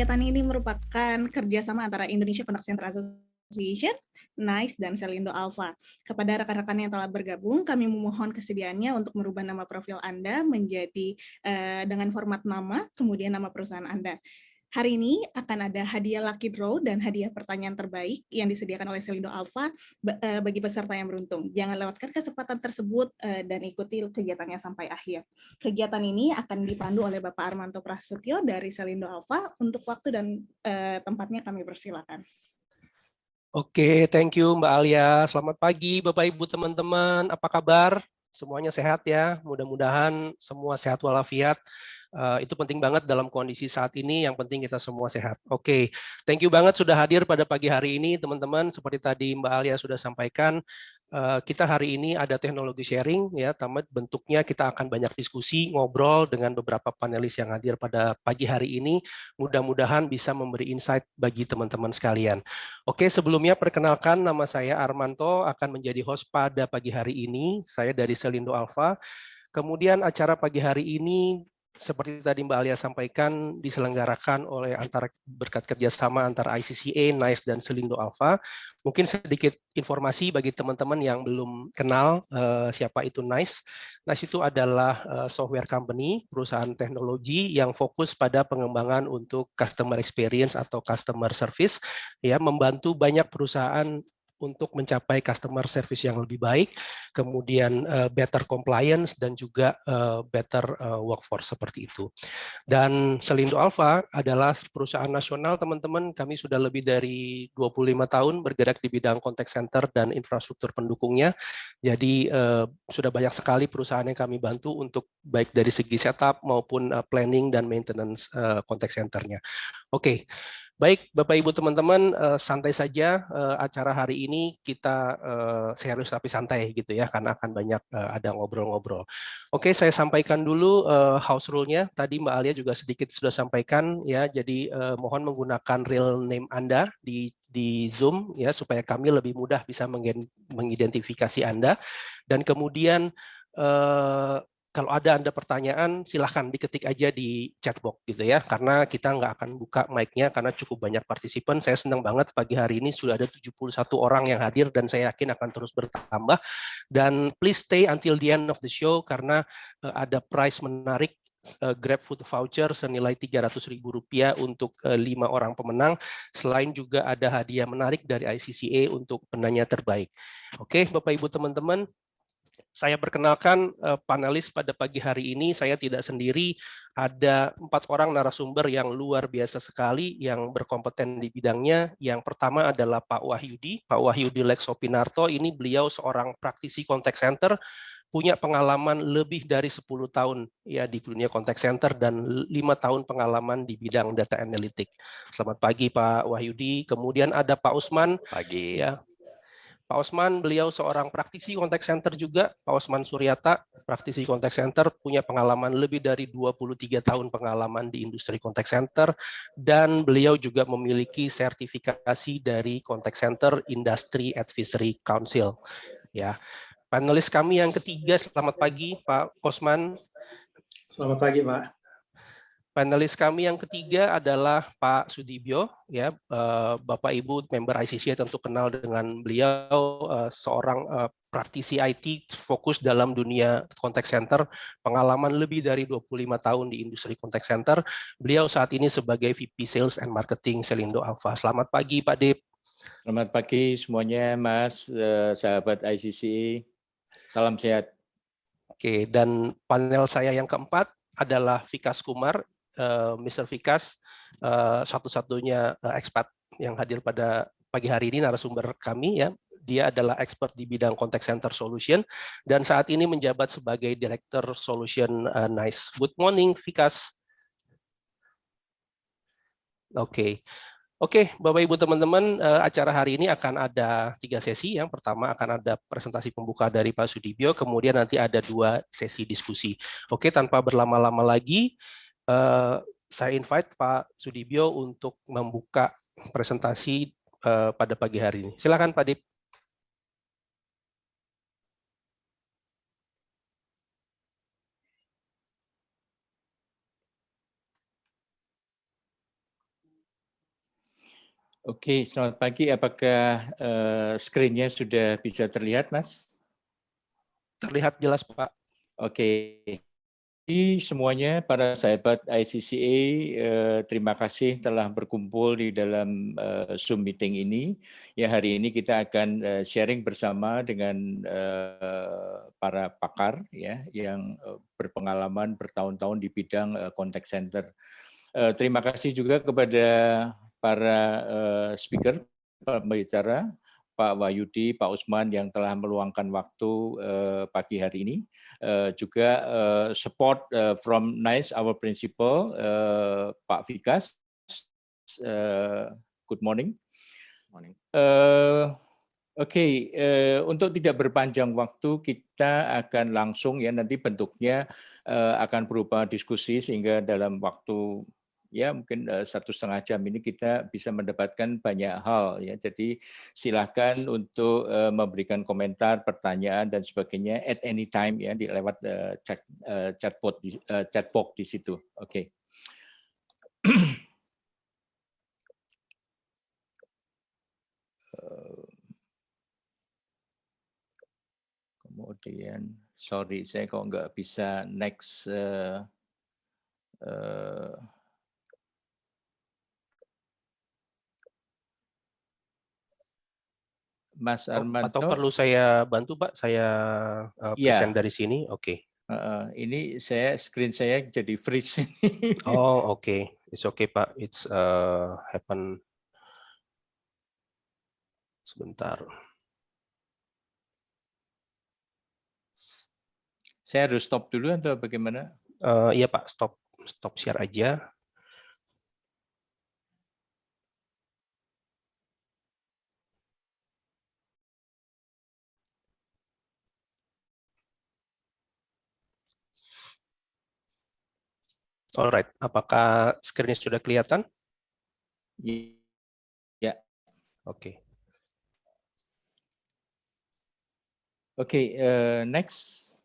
Kegiatan ini merupakan kerjasama antara Indonesia Contact Center Association, NICE, dan Selindo Alpha. Kepada rekan-rekan yang telah bergabung, kami memohon kesediaannya untuk merubah nama profil Anda menjadi dengan format nama, kemudian nama perusahaan Anda. Hari ini akan ada hadiah Lucky Draw dan hadiah pertanyaan terbaik yang disediakan oleh Selindo Alpha bagi peserta yang beruntung. Jangan lewatkan kesempatan tersebut dan ikuti kegiatannya sampai akhir. Kegiatan ini akan dipandu oleh Bapak Armanto Prasetyo dari Selindo Alpha. Untuk waktu dan tempatnya kami persilakan. Oke, thank you Mbak Alia. Selamat pagi Bapak Ibu teman-teman. Apa kabar? Semuanya sehat ya. Mudah-mudahan semua sehat walafiat. Itu penting banget dalam kondisi saat ini. Yang penting kita semua sehat. Oke, thank you banget sudah hadir pada pagi hari ini teman-teman. Seperti tadi Mbak Alia sudah sampaikan, kita hari ini ada teknologi sharing ya, tamat bentuknya kita akan banyak diskusi, ngobrol dengan beberapa panelis yang hadir pada pagi hari ini. Mudah-mudahan bisa memberi insight bagi teman-teman sekalian. Oke, sebelumnya perkenalkan nama saya Armanto, akan menjadi host pada pagi hari ini. Saya dari Selindo Alpha. Kemudian acara pagi hari ini seperti tadi Mbak Alia sampaikan diselenggarakan oleh berkat kerjasama antara ICCA, NICE, dan Selindo Alpha. Mungkin sedikit informasi bagi teman-teman yang belum kenal siapa itu NICE. NICE itu adalah software company, perusahaan teknologi yang fokus pada pengembangan untuk customer experience atau customer service, ya, membantu banyak perusahaan untuk mencapai customer service yang lebih baik, kemudian better compliance, dan juga better workforce seperti itu. Dan Selindo Alpha adalah perusahaan nasional, teman-teman. Kami sudah lebih dari 25 tahun bergerak di bidang contact center dan infrastruktur pendukungnya. Jadi sudah banyak sekali perusahaan yang kami bantu untuk baik dari segi setup maupun planning dan maintenance contact centernya. Oke. Baik, Bapak Ibu teman-teman, santai saja acara hari ini kita serius tapi santai gitu ya, karena akan banyak ada ngobrol-ngobrol. Oke, saya sampaikan dulu house rule-nya. Tadi Mbak Alia juga sedikit sudah sampaikan ya, jadi mohon menggunakan real name Anda di Zoom ya, supaya kami lebih mudah bisa mengidentifikasi Anda. Dan kemudian kalau ada Anda pertanyaan, silahkan diketik aja di chat box gitu ya, karena kita nggak akan buka mic-nya karena cukup banyak partisipan. Saya senang banget pagi hari ini sudah ada 71 orang yang hadir dan saya yakin akan terus bertambah. Dan please stay until the end of the show karena ada prize menarik, GrabFood voucher senilai Rp300.000 untuk 5 orang pemenang. Selain juga ada hadiah menarik dari ICCA untuk penanya terbaik. Oke, Bapak Ibu teman-teman, saya perkenalkan panelis pada pagi hari ini. Saya tidak sendiri, ada 4 orang narasumber yang luar biasa sekali yang berkompeten di bidangnya. Yang pertama adalah Pak Wahyudi Leksopinarto. Ini beliau seorang praktisi contact center, punya pengalaman lebih dari 10 tahun ya di dunia contact center dan 5 tahun pengalaman di bidang data analytic. Selamat pagi Pak Wahyudi. Kemudian ada Pak Usman. Pagi. Ya, Pak Osman, beliau seorang praktisi contact center juga. Pak Osman Suryata, praktisi contact center, punya pengalaman lebih dari 23 tahun pengalaman di industri contact center, dan beliau juga memiliki sertifikasi dari Contact Center Industry Advisory Council. Ya, panelis kami yang ketiga, selamat pagi Pak Osman. Selamat pagi Pak. Panelis kami yang ketiga adalah Pak Sudibyo, ya, Bapak Ibu member ICCA tentu kenal dengan beliau, seorang praktisi IT fokus dalam dunia contact center, pengalaman lebih dari 25 tahun di industri contact center. Beliau saat ini sebagai VP Sales and Marketing Selindo Alpha. Selamat pagi Pak Dip. Selamat pagi semuanya Mas, sahabat ICCA. Salam sehat. Oke, dan panel saya yang keempat adalah Vikas Kumar. Mr. Vikas, satu-satunya expat yang hadir pada pagi hari ini, narasumber kami ya. Dia adalah expert di bidang contact center solution dan saat ini menjabat sebagai Director Solution NICE. Good morning, Vikas. Oke, Bapak Ibu teman-teman, acara hari ini akan ada 3 sesi. Yang pertama akan ada presentasi pembuka dari Pak Sudibyo, kemudian nanti ada 2 sesi diskusi. Oke, tanpa berlama-lama lagi, saya invite Pak Sudibyo untuk membuka presentasi pada pagi hari ini. Silakan Pak Dip. Oke, selamat pagi. Apakah screen-nya sudah bisa terlihat, Mas? Terlihat jelas, Pak. Oke. Jadi semuanya para sahabat ICCA, terima kasih telah berkumpul di dalam Zoom meeting ini. Ya, hari ini kita akan sharing bersama dengan para pakar ya yang berpengalaman bertahun-tahun di bidang contact center. Terima kasih juga kepada para speaker, pembicara, Pak Wahyudi, Pak Usman yang telah meluangkan waktu pagi hari ini. Juga support from NICE, our principal, Pak Vikas. Good morning. Morning. Oke, untuk tidak berpanjang waktu, kita akan langsung ya nanti bentuknya akan berupa diskusi sehingga dalam waktu ya mungkin 1,5 jam ini kita bisa mendapatkan banyak hal ya. Jadi silakan untuk memberikan komentar, pertanyaan dan sebagainya at any time ya di lewat chat box di situ. Oke. Kemudian, sorry saya kok nggak bisa next. Mas Armanto. Atau perlu saya bantu, Pak? Saya present dari sini. Oke. Ini screen saya jadi freeze. Oh, oke. It's okay, Pak. It's happen. Sebentar. Saya harus stop dulu atau bagaimana? Iya, Pak. Stop share aja. Alright, apakah screen sudah kelihatan? Ya. Oke. Oke, next.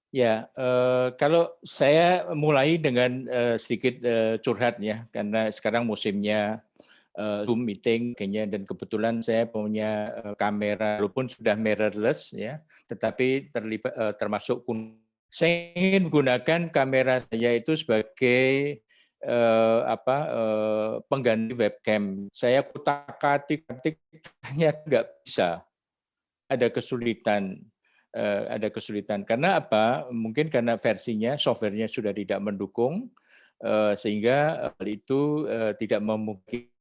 Ya, kalau saya mulai dengan sedikit curhat ya, karena sekarang musimnya Zoom meeting kayaknya, dan kebetulan saya punya kamera walaupun sudah mirrorless ya, tetapi termasuk saya ingin menggunakan kamera saya itu sebagai pengganti webcam. Saya kutak-katik nggak bisa, ada kesulitan. Karena apa? Mungkin karena versinya, softwarenya sudah tidak mendukung, sehingga hal itu tidak memungkinkan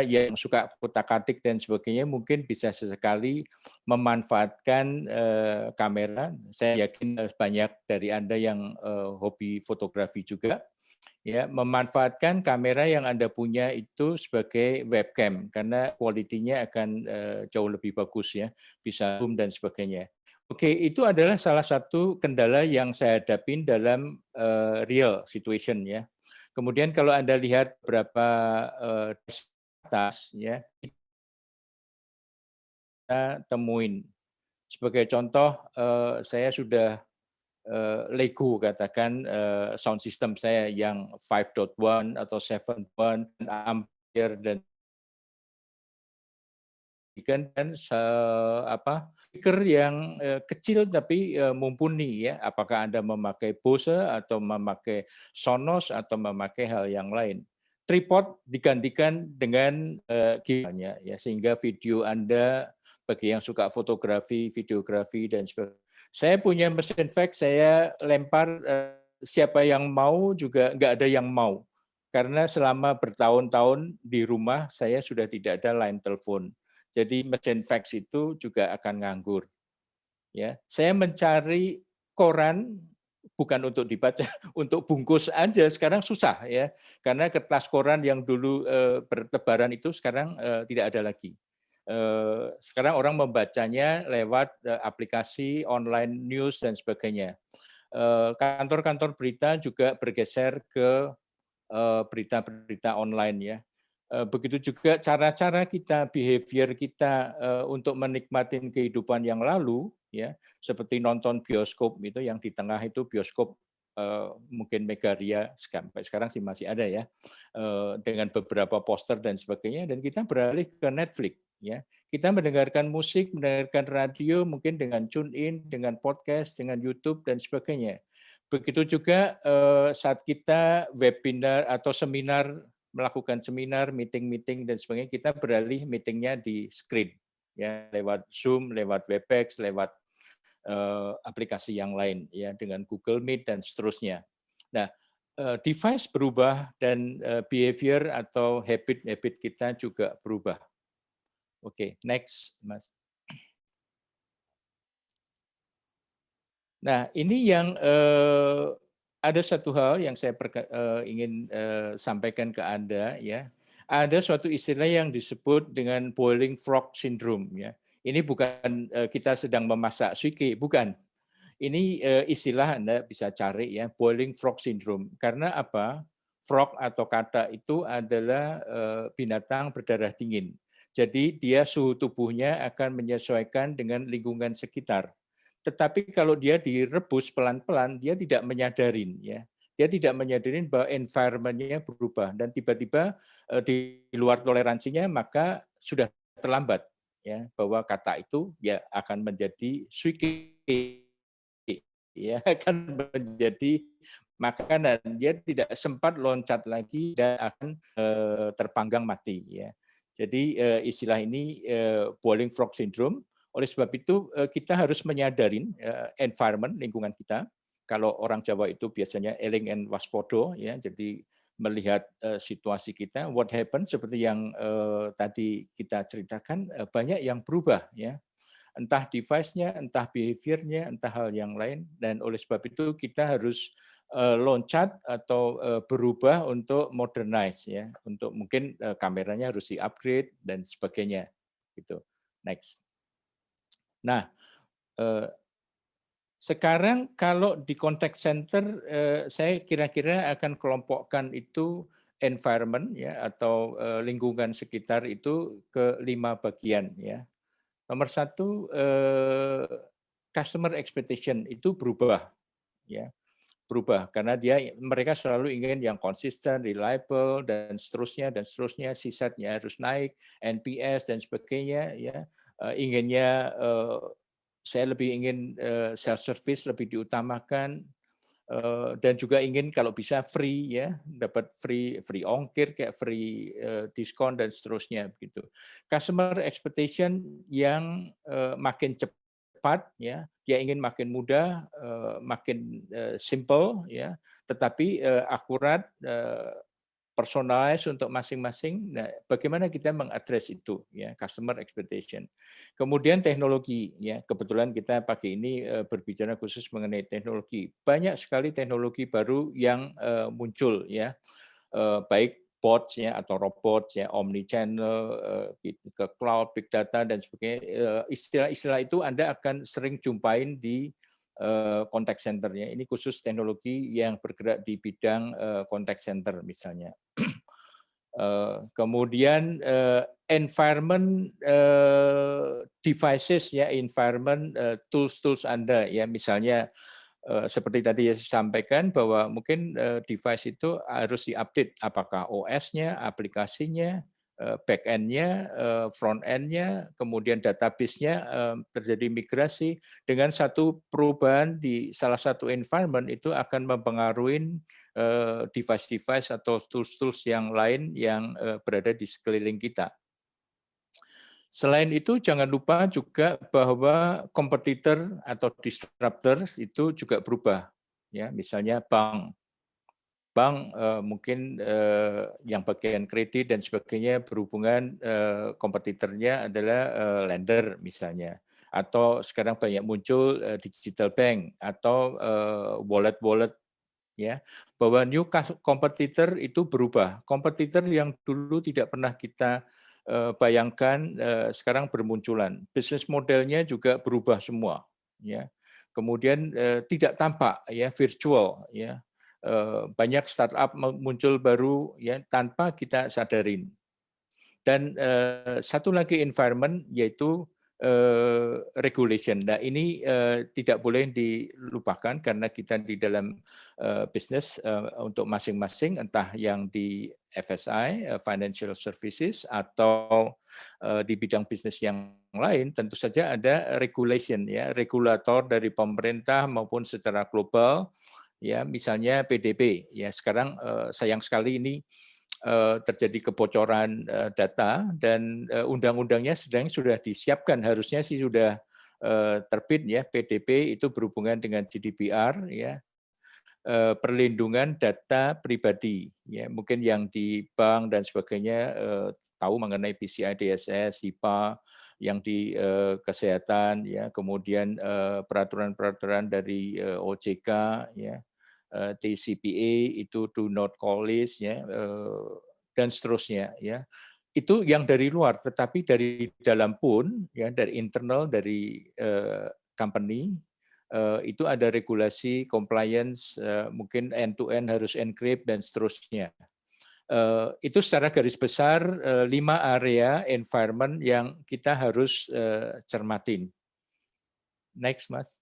yang suka kutak-katik dan sebagainya mungkin bisa sesekali memanfaatkan kamera. Saya yakin banyak dari Anda yang hobi fotografi juga, ya, memanfaatkan kamera yang Anda punya itu sebagai webcam karena kualitinya akan jauh lebih bagus ya, bisa zoom dan sebagainya. Oke, itu adalah salah satu kendala yang saya hadapin dalam real situation ya. Kemudian kalau Anda lihat beberapa atas ya, kita temuin. Sebagai contoh, saya sudah Lego katakan sound system saya yang 5.1 atau 7.1 ampere dan speaker yang kecil tapi mumpuni ya. Apakah Anda memakai Bose atau memakai Sonos atau memakai hal yang lain. Tripod digantikan dengan gimana ya, sehingga video Anda bagi yang suka fotografi, videografi dan sebagainya. Saya punya mesin fax, saya lempar, siapa yang mau juga nggak ada yang mau. Karena selama bertahun-tahun di rumah saya sudah tidak ada line telepon. Jadi mesin fax itu juga akan nganggur. Ya, saya mencari koran bukan untuk dibaca, untuk bungkus aja sekarang susah ya, karena kertas koran yang dulu bertebaran itu sekarang tidak ada lagi. Sekarang orang membacanya lewat aplikasi online news dan sebagainya. Kantor-kantor berita juga bergeser ke berita-berita online ya. Begitu juga cara-cara kita, behavior kita untuk menikmati kehidupan yang lalu, ya, seperti nonton bioskop itu yang di tengah itu bioskop mungkin Megaria sampai sekarang sih masih ada ya, dengan beberapa poster dan sebagainya, dan kita beralih ke Netflix ya. Kita mendengarkan musik, mendengarkan radio mungkin dengan tune in, dengan podcast, dengan YouTube dan sebagainya. Begitu juga saat kita webinar atau seminar, melakukan seminar, meeting dan sebagainya, kita beralih meetingnya di screen ya, lewat Zoom, lewat Webex, lewat aplikasi yang lain ya, dengan Google Meet dan seterusnya. Nah, device berubah dan behavior atau habit kita juga berubah. Oke, next, Mas. Nah, ini yang ada satu hal yang saya ingin sampaikan ke Anda ya. Ada suatu istilah yang disebut dengan boiling frog syndrome ya. Ini bukan kita sedang memasak suike, bukan. Ini istilah Anda bisa cari ya, boiling frog syndrome. Karena apa? Frog atau katak itu adalah binatang berdarah dingin. Jadi dia suhu tubuhnya akan menyesuaikan dengan lingkungan sekitar. Tetapi kalau dia direbus pelan-pelan, dia tidak menyadarin ya. Dia tidak menyadarin bahwa environment-nya berubah dan tiba-tiba di luar toleransinya, maka sudah terlambat ya, bahwa katak itu ya akan menjadi suike ya, akan menjadi makanan. Dia tidak sempat loncat lagi dan akan terpanggang mati ya. Jadi istilah ini boiling frog syndrome. Oleh sebab itu kita harus menyadarin environment lingkungan kita. Kalau orang Jawa itu biasanya eling and waspodo ya. Jadi melihat situasi kita, what happened seperti yang tadi kita ceritakan, banyak yang berubah ya. Entah device-nya, entah behavior-nya, entah hal yang lain, dan oleh sebab itu kita harus loncat atau berubah untuk modernize ya, untuk mungkin kameranya harus di-upgrade dan sebagainya gitu. Next. Nah, sekarang kalau di contact center saya kira-kira akan kelompokkan itu environment ya, atau lingkungan sekitar itu ke 5 bagian ya. Nomor 1, customer expectation itu berubah, ya, berubah karena mereka selalu ingin yang konsisten, reliable dan seterusnya, CSAT-nya harus naik, NPS dan sebagainya, ya, inginnya saya lebih ingin self service lebih diutamakan. Dan juga ingin kalau bisa free ya, dapat free ongkir, kayak free diskon dan seterusnya begitu. Customer expectation yang makin cepat ya, dia ingin makin mudah, makin simple ya, tetapi akurat, personalize untuk masing-masing. Nah, bagaimana kita mengadres itu ya, customer expectation. Kemudian teknologi ya, kebetulan kita pagi ini berbicara khusus mengenai teknologi. Banyak sekali teknologi baru yang muncul ya, baik bots ya atau robot ya, omni channel, ke cloud, big data dan sebagainya. Istilah-istilah itu Anda akan sering jumpain di contact center-nya. Ini khusus teknologi yang bergerak di bidang contact center misalnya. Kemudian environment devices ya, environment tools Anda ya, misalnya seperti tadi saya sampaikan bahwa mungkin device itu harus diupdate, apakah OS-nya, aplikasinya, back-end-nya, front-end-nya, kemudian database-nya terjadi migrasi. Dengan satu perubahan di salah satu environment itu akan mempengaruhi device-device atau tools-tools yang lain yang berada di sekeliling kita. Selain itu jangan lupa juga bahwa kompetitor atau disruptors itu juga berubah. Ya, misalnya bank mungkin yang bagian kredit dan sebagainya berhubungan kompetitornya adalah lender misalnya, atau sekarang banyak muncul digital bank atau wallet ya, bahwa new competitor itu berubah. Kompetitor yang dulu tidak pernah kita bayangkan sekarang bermunculan. Bisnis modelnya juga berubah semua ya. Kemudian tidak tampak ya, virtual ya. Banyak startup muncul baru ya tanpa kita sadarin. Dan satu lagi environment yaitu regulation. Nah, ini tidak boleh dilupakan karena kita di dalam bisnis untuk masing-masing, entah yang di FSI, Financial Services, atau di bidang bisnis yang lain, tentu saja ada regulation, ya, regulator dari pemerintah maupun secara global, ya, misalnya PDB. Ya, sekarang sayang sekali ini terjadi kebocoran data dan undang-undangnya sudah disiapkan, harusnya sih sudah terbit, ya, PDB itu berhubungan dengan GDPR, ya, perlindungan data pribadi, ya, mungkin yang di bank dan sebagainya tahu mengenai PCI DSS, HIPAA, yang di kesehatan, ya, kemudian peraturan-peraturan dari OJK, ya, TCPA itu do not call list, ya, dan seterusnya, ya. Itu yang dari luar, tetapi dari dalam pun, ya, dari internal dari company itu ada regulasi compliance, mungkin end to end harus encrypt dan seterusnya. Itu secara garis besar 5 area environment yang kita harus cermatin. Next, Mas.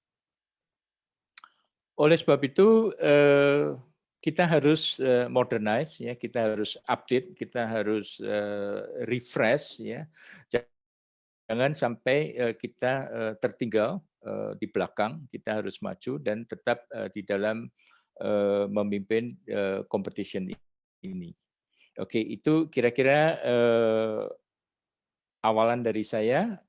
Oleh sebab itu kita harus modernize, ya, kita harus update, kita harus refresh, ya. Jangan sampai kita tertinggal di belakang, kita harus maju dan tetap di dalam memimpin competition ini. Oke, itu kira-kira awalan dari saya.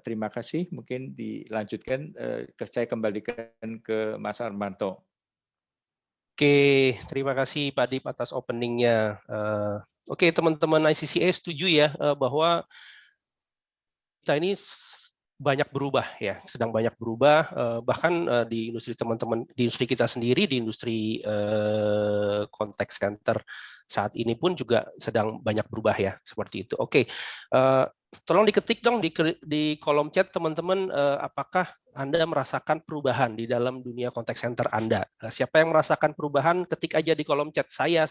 Terima kasih. Mungkin dilanjutkan, saya kembalikan ke Mas Armanto. Oke, terima kasih Pak Dip atas openingnya. Oke, teman-teman ICCA setuju ya bahwa kita ini banyak berubah, ya, sedang banyak berubah, bahkan di industri teman-teman, di industri kita sendiri, di industri contact center saat ini pun juga sedang banyak berubah, ya, seperti itu. Oke, tolong diketik dong di kolom chat teman-teman, apakah Anda merasakan perubahan di dalam dunia contact center Anda. Siapa yang merasakan perubahan, ketik aja di kolom chat, saya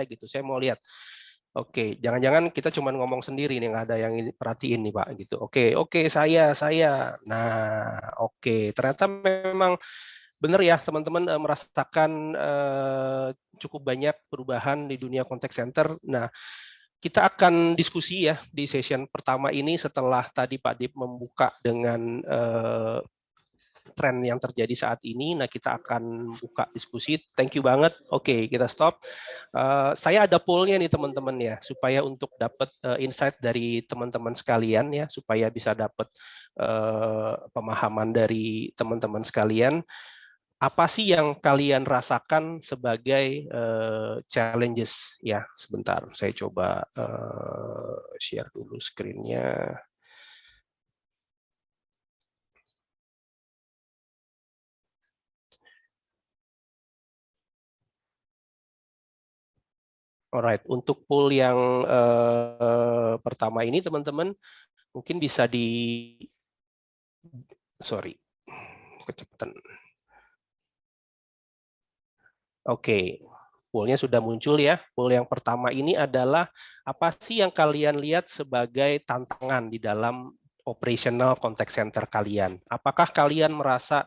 gitu, saya mau lihat. Oke, jangan-jangan kita cuma ngomong sendiri nih, nggak ada yang perhatiin nih Pak, gitu. Oke, saya. Nah, oke, ternyata memang benar ya teman-teman merasakan cukup banyak perubahan di dunia contact center. Nah, kita akan diskusi ya di session pertama ini setelah tadi Pak Dip membuka dengan tren yang terjadi saat ini. Nah, kita akan buka diskusi. Thank you banget. Oke, kita stop. Saya ada poll-nya nih teman-teman ya, supaya untuk dapat insight dari teman-teman sekalian ya, supaya bisa dapat pemahaman dari teman-teman sekalian. Apa sih yang kalian rasakan sebagai challenges ya? Sebentar, saya coba share dulu screen-nya. Alright, untuk poll yang pertama ini teman-teman mungkin bisa kecepatan. Oke, pollnya sudah muncul ya. Poll yang pertama ini adalah apa sih yang kalian lihat sebagai tantangan di dalam operational contact center kalian? Apakah kalian merasa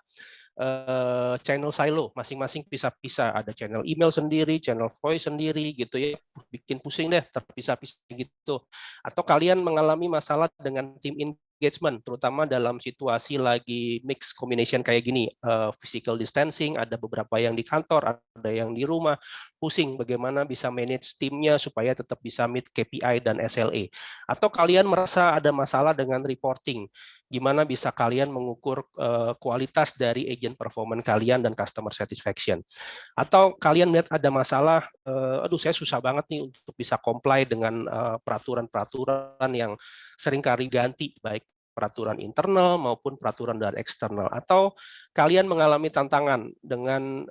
channel silo, masing-masing pisah-pisah, ada channel email sendiri, channel voice sendiri, gitu ya, bikin pusing deh, terpisah-pisah gitu. Atau kalian mengalami masalah dengan tim engagement, terutama dalam situasi lagi mix combination kayak gini, physical distancing, ada beberapa yang di kantor, ada yang di rumah, pusing bagaimana bisa manage timnya supaya tetap bisa meet KPI dan SLA. Atau kalian merasa ada masalah dengan reporting, gimana bisa kalian mengukur kualitas dari agent performance kalian dan customer satisfaction. Atau kalian lihat ada masalah, aduh saya susah banget nih untuk bisa comply dengan peraturan-peraturan yang seringkali ganti, baik peraturan internal maupun peraturan dari eksternal. Atau kalian mengalami tantangan dengan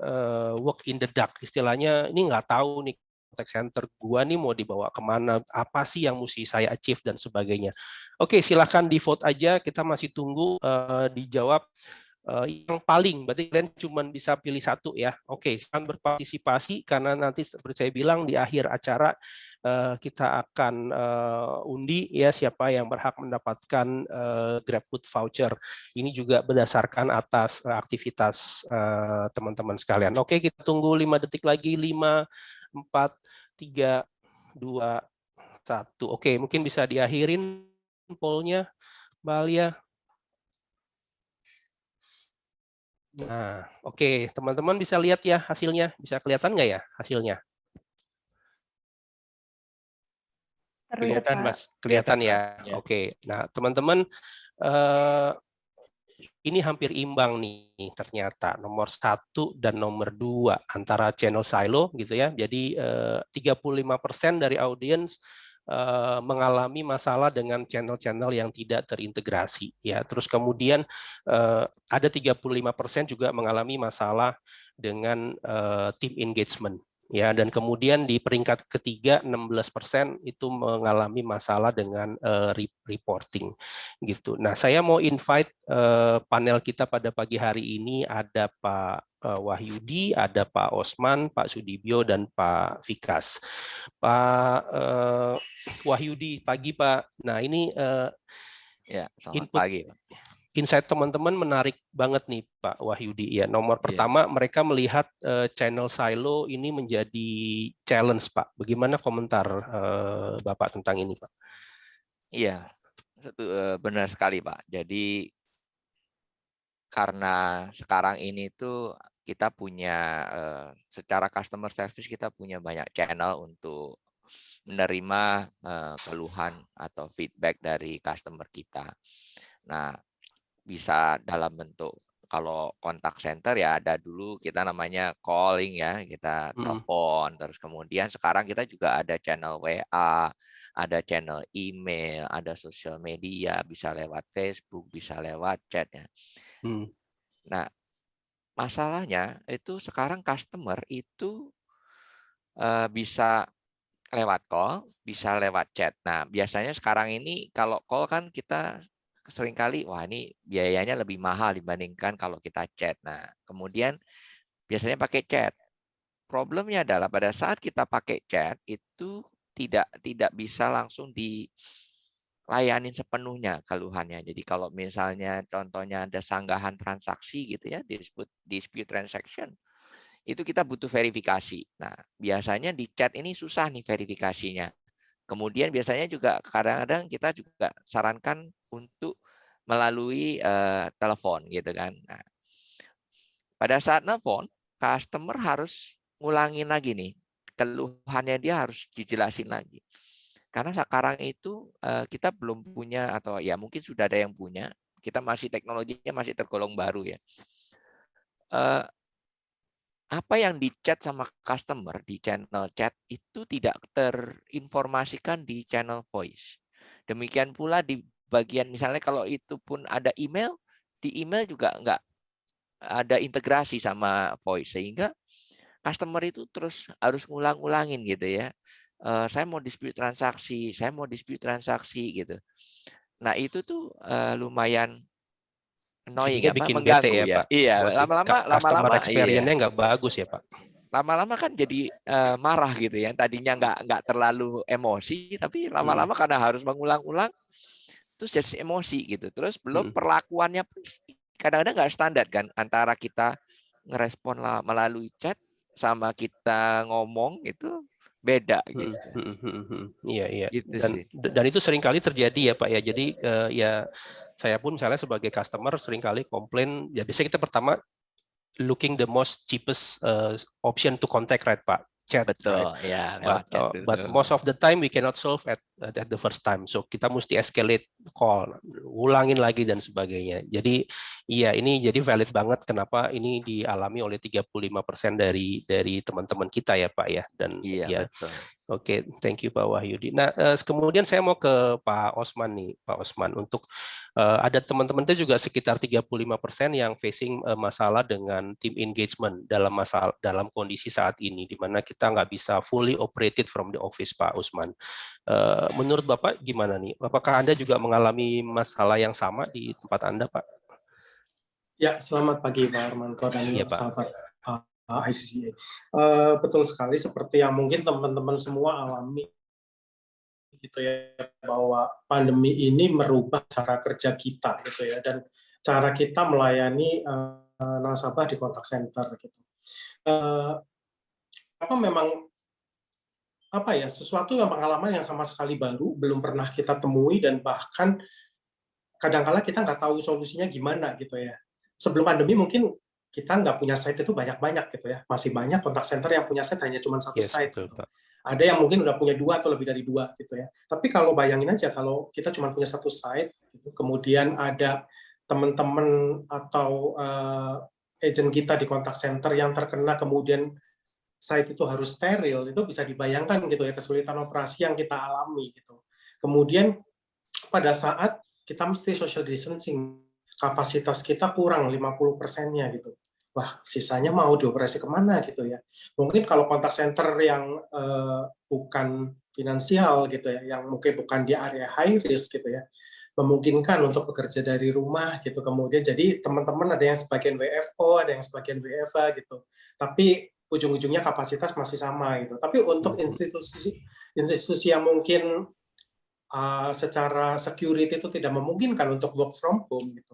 work in the dark, istilahnya ini nggak tahu nih contact center gua nih mau dibawa kemana, apa sih yang mesti saya achieve dan sebagainya. Oke, silahkan di vote aja, kita masih tunggu dijawab yang paling, berarti kalian cuma bisa pilih satu ya. Oke, silakan berpartisipasi karena nanti seperti saya bilang di akhir acara kita akan undi ya siapa yang berhak mendapatkan GrabFood voucher. Ini juga berdasarkan atas aktivitas teman-teman sekalian. Oke, kita tunggu 5 detik lagi. 5, 4, 3, 2, 1. Oke, mungkin bisa diakhirin poll-nya, Mbak Alia. Nah, oke, teman-teman bisa lihat ya hasilnya, bisa kelihatan nggak ya hasilnya? Kelihatan, Mas. Kelihatan ya. Ya. Oke, nah teman-teman ini hampir imbang nih ternyata nomor 1 dan nomor 2 antara channel silo gitu ya. Jadi 35% dari audiens mengalami masalah dengan channel-channel yang tidak terintegrasi ya. Terus kemudian ada 35% juga mengalami masalah dengan team engagement ya, dan kemudian di peringkat ketiga 16% itu mengalami masalah dengan reporting gitu. Nah, saya mau invite panel kita pada pagi hari ini ada Pak Wahyudi, ada Pak Osman, Pak Sudibyo, dan Pak Vikas. Pak Wahyudi, pagi Pak. Nah ini ya, selamat pagi. Insight teman-teman menarik banget nih Pak Wahyudi ya. Nomor pertama mereka melihat channel silo ini menjadi challenge Pak. Bagaimana komentar Bapak tentang ini Pak? Iya, benar sekali Pak. Jadi karena sekarang ini tuh kita punya secara customer service kita punya banyak channel untuk menerima keluhan atau feedback dari customer kita. Nah, bisa dalam bentuk kalau kontak center ya ada dulu kita namanya calling ya, kita telepon, terus kemudian sekarang kita juga ada channel WA, ada channel email, ada sosial media, bisa lewat Facebook, bisa lewat chat ya. Nah, masalahnya itu sekarang customer itu bisa lewat call, bisa lewat chat. Nah, biasanya sekarang ini kalau call kan kita seringkali, wah ini biayanya lebih mahal dibandingkan kalau kita chat. Nah, kemudian biasanya pakai chat. Problemnya adalah pada saat kita pakai chat itu tidak bisa langsung dilayanin sepenuhnya keluhannya. Jadi kalau misalnya contohnya ada sanggahan transaksi gitu ya, dispute transaction, itu kita butuh verifikasi. Nah, biasanya di chat ini susah nih verifikasinya. Kemudian biasanya juga kadang-kadang kita juga sarankan untuk melalui telepon gitu kan. Nah, pada saat telepon, customer harus ngulangin lagi nih keluhannya, dia harus dijelasin lagi. Karena sekarang itu kita belum punya atau ya mungkin sudah ada yang punya, kita masih teknologinya masih tergolong baru ya. Apa yang di-chat sama customer di channel chat itu tidak terinformasikan di channel voice. Demikian pula di bagian misalnya kalau itu pun ada email, di email juga nggak ada integrasi sama voice. Sehingga customer itu terus harus ngulang-ulangin gitu ya. Saya mau dispute transaksi, saya mau dispute transaksi gitu. Nah itu tuh lumayan annoying Jadinya apa bikin mengganggu bete ya, ya. Pak. Iya, Customer lama-lama experience-nya nggak bagus ya, Pak. Lama-lama kan jadi marah gitu ya. Tadinya nggak terlalu emosi, tapi lama-lama karena harus mengulang-ulang, terus jadi emosi gitu. Terus belum perlakuannya pun kadang-kadang nggak standar kan antara kita ngerespon melalui chat sama kita ngomong itu beda gitu. Iya. Gitu sih. Dan itu seringkali terjadi ya Pak ya. Jadi ya saya pun misalnya sebagai customer seringkali komplain. Ya biasanya kita pertama looking the most cheapest option to contact, right Pak? Chat, betul, right? ya. But most of the time we cannot solve at the first time. So kita mesti escalate call, ulangin lagi dan sebagainya. Jadi iya ini jadi valid banget kenapa ini dialami oleh 35% dari teman-teman kita ya Pak ya. Dan iya, betul. Oke, thank you Pak Wahyudi. Nah, kemudian saya mau ke Pak Osman nih, Pak Osman. Untuk ada teman-teman itu juga sekitar 35% yang facing masalah dengan team engagement dalam kondisi saat ini, di mana kita nggak bisa fully operated from the office, Pak Osman. Menurut Bapak gimana nih? Apakah Anda juga mengalami masalah yang sama di tempat Anda, Pak? Ya, selamat pagi Pak Armanto dan Iya, Pak. sahabat ICCA. Betul sekali seperti yang mungkin teman-teman semua alami gitu ya, bahwa pandemi ini merubah cara kerja kita gitu ya, dan cara kita melayani nasabah di contact center gitu. Apa memang apa ya, sesuatu yang pengalaman yang sama sekali baru, belum pernah kita temui, dan bahkan kadang-kala kita nggak tahu solusinya gimana gitu ya. Sebelum pandemi mungkin kita nggak punya site itu banyak-banyak gitu ya. Masih banyak contact center yang punya site hanya cuma satu Yes, site betul, gitu. Pak. Ada yang mungkin udah punya 2 atau lebih dari 2 gitu ya. Tapi kalau bayangin aja kalau kita cuma punya satu site, gitu, kemudian ada teman-teman atau agent kita di contact center yang terkena, kemudian site itu harus steril, itu bisa dibayangkan gitu ya kesulitan operasi yang kita alami gitu. Kemudian pada saat kita mesti social distancing, kapasitas kita kurang 50%-nya gitu. Wah, sisanya mau dioperasi kemana gitu ya. Mungkin kalau contact center yang bukan finansial gitu ya, yang mungkin bukan di area high risk gitu ya, memungkinkan untuk bekerja dari rumah gitu. Kemudian jadi teman-teman ada yang sebagian WFO, ada yang sebagian WFA gitu. Tapi ujung-ujungnya kapasitas masih sama gitu. Tapi untuk institusi yang mungkin secara security itu tidak memungkinkan untuk work from home gitu.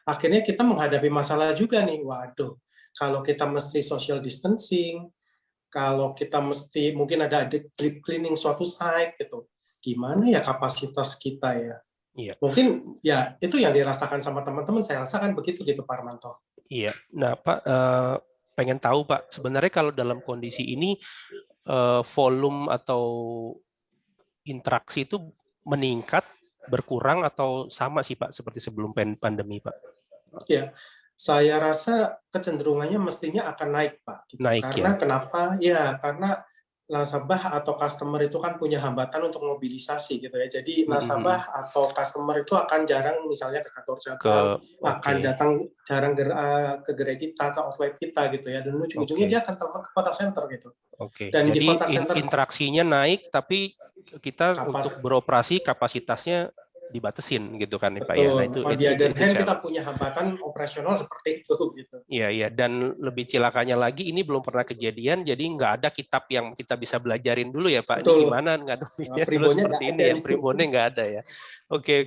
Akhirnya kita menghadapi masalah juga nih, waduh, kalau kita mesti social distancing, kalau kita mesti mungkin ada deep cleaning suatu site gitu, gimana ya kapasitas kita ya? Iya. Mungkin ya itu yang dirasakan sama teman-teman, saya rasakan begitu gitu Pak Armanto. Iya. Nah, Pak, pengen tahu Pak, sebenarnya kalau dalam kondisi ini volume atau interaksi itu meningkat, berkurang, atau sama sih Pak seperti sebelum pandemi Pak? Ya, saya rasa kecenderungannya mestinya akan naik Pak. Gitu. Naik Karena ya? kenapa? Ya, karena nasabah atau customer itu kan punya hambatan untuk mobilisasi gitu ya. Jadi nasabah atau customer itu akan jarang misalnya ke kantor cabang, akan jarang ke gerai kita, ke outlet kita gitu ya. Dan ujung-ujungnya dia akan telepon ke contact center gitu. Oke. Dan Jadi di contact center interaksinya naik, tapi kita untuk beroperasi kapasitasnya dibatasin gitu kan Pak ya. Nah, betul. On the other hand kita challenge. punya hambatan operasional seperti itu gitu. Iya, iya. Dan lebih cilakanya lagi, ini belum pernah kejadian, jadi nggak ada kitab yang kita bisa belajarin dulu ya Pak. Betul. Ini gimana ngadepinnya dulu seperti ini ya, primbonnya nggak ada ya. Oke,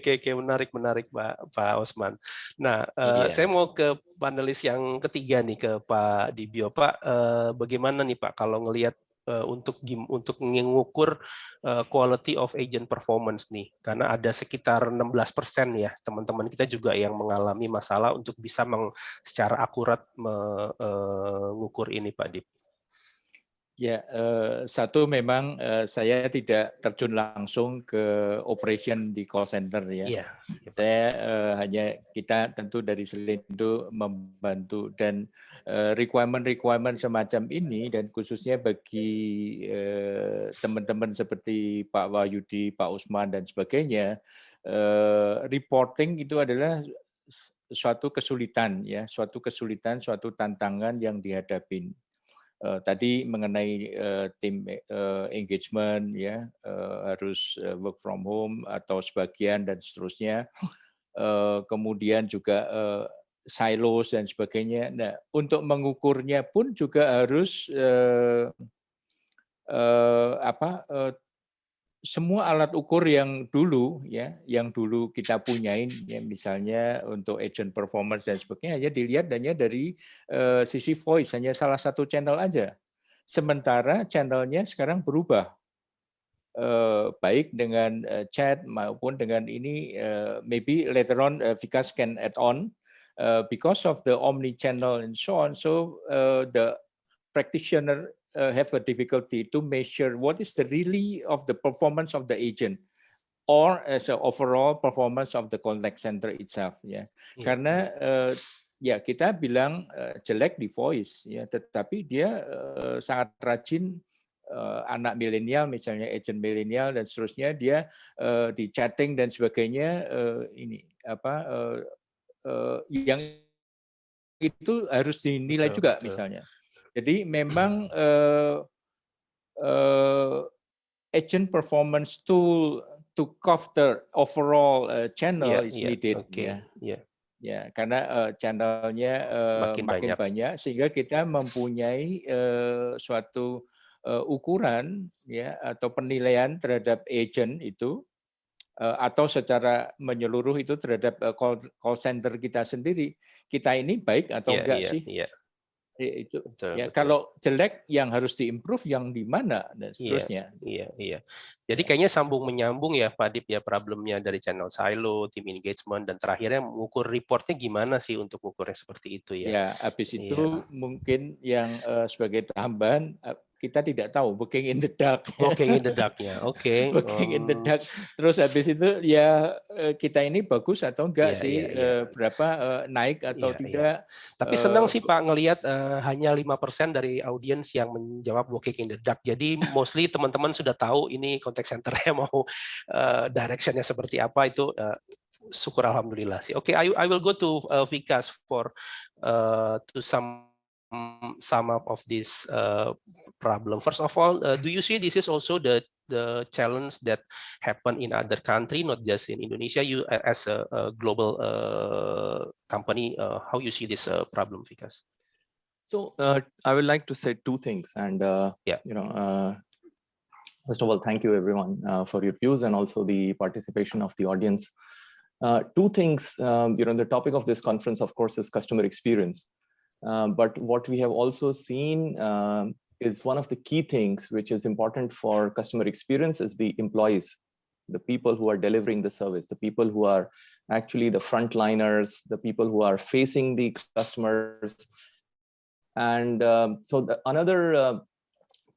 menarik Pak Osman. Nah, saya mau ke panelis yang ketiga nih, ke Pak Dibio. Pak, bagaimana nih Pak kalau ngelihat untuk mengukur quality of agent performance nih, karena ada sekitar 16% ya teman-teman kita juga yang mengalami masalah untuk bisa secara akurat mengukur ini Pak Dip. Ya, satu memang saya tidak terjun langsung ke operation di call center ya. Iya. Saya hanya kita tentu dari Selindo membantu, dan requirement semacam ini, dan khususnya bagi teman-teman seperti Pak Wahyudi, Pak Usman dan sebagainya, reporting itu adalah suatu kesulitan ya, suatu tantangan yang dihadapin. Tadi mengenai tim engagement ya, harus work from home atau sebagian dan seterusnya, kemudian juga silos dan sebagainya. Nah, untuk mengukurnya pun juga harus semua alat ukur yang dulu kita punyain ya, misalnya untuk agent performance dan sebagainya, hanya dilihat hanya dari sisi voice, hanya salah satu channel aja. Sementara channelnya sekarang berubah, baik dengan chat maupun dengan ini, maybe later on Vikas can add on, because of the omni-channel and so on, so the practitioner have a difficulty to measure what is the really of the performance of the agent or as a overall performance of the contact center itself ya. Karena ya kita bilang jelek di voice ya, tetapi dia sangat rajin, anak milenial misalnya, agent milenial dan seterusnya, dia di chatting dan sebagainya, yang itu harus dinilai juga misalnya. Jadi memang agent performance tool to cover overall channel is needed. ya, karena channelnya makin banyak sehingga kita mempunyai suatu ukuran ya atau penilaian terhadap agent itu atau secara menyeluruh itu terhadap call center kita sendiri. Kita ini baik atau enggak sih? Itu betul, ya betul. Kalau jelek yang harus diimprove yang di mana dan seterusnya. Iya. Jadi kayaknya sambung menyambung ya Pak Dip ya, problemnya dari channel silo, team engagement, dan terakhirnya mengukur reportnya gimana sih untuk mengukurnya seperti itu ya. Ya, habis itu mungkin yang sebagai tambahan kita tidak tahu booking in the dark. Booking in the dark-nya, oke. Booking in the dark. Terus habis itu ya kita ini bagus atau enggak sih, berapa naik atau tidak. Tapi senang sih Pak ngelihat hanya 5% dari audiens yang menjawab booking in the dark. Jadi mostly teman-teman sudah tahu ini contact center-nya mau direction-nya seperti apa, itu syukur alhamdulillah sih. Oke, I will go to Vikas for to sum up of this problem. First of all, do you see this is also the challenge that happen in other country, not just in Indonesia? You as a global company, how you see this problem, Vikas? So I would like to say two things, and first of all, thank you everyone for your views and also the participation of the audience. Two things. The topic of this conference, of course, is customer experience. But what we have also seen is one of the key things which is important for customer experience is the employees, the people who are delivering the service, the people who are actually the frontliners, the people who are facing the customers. And so another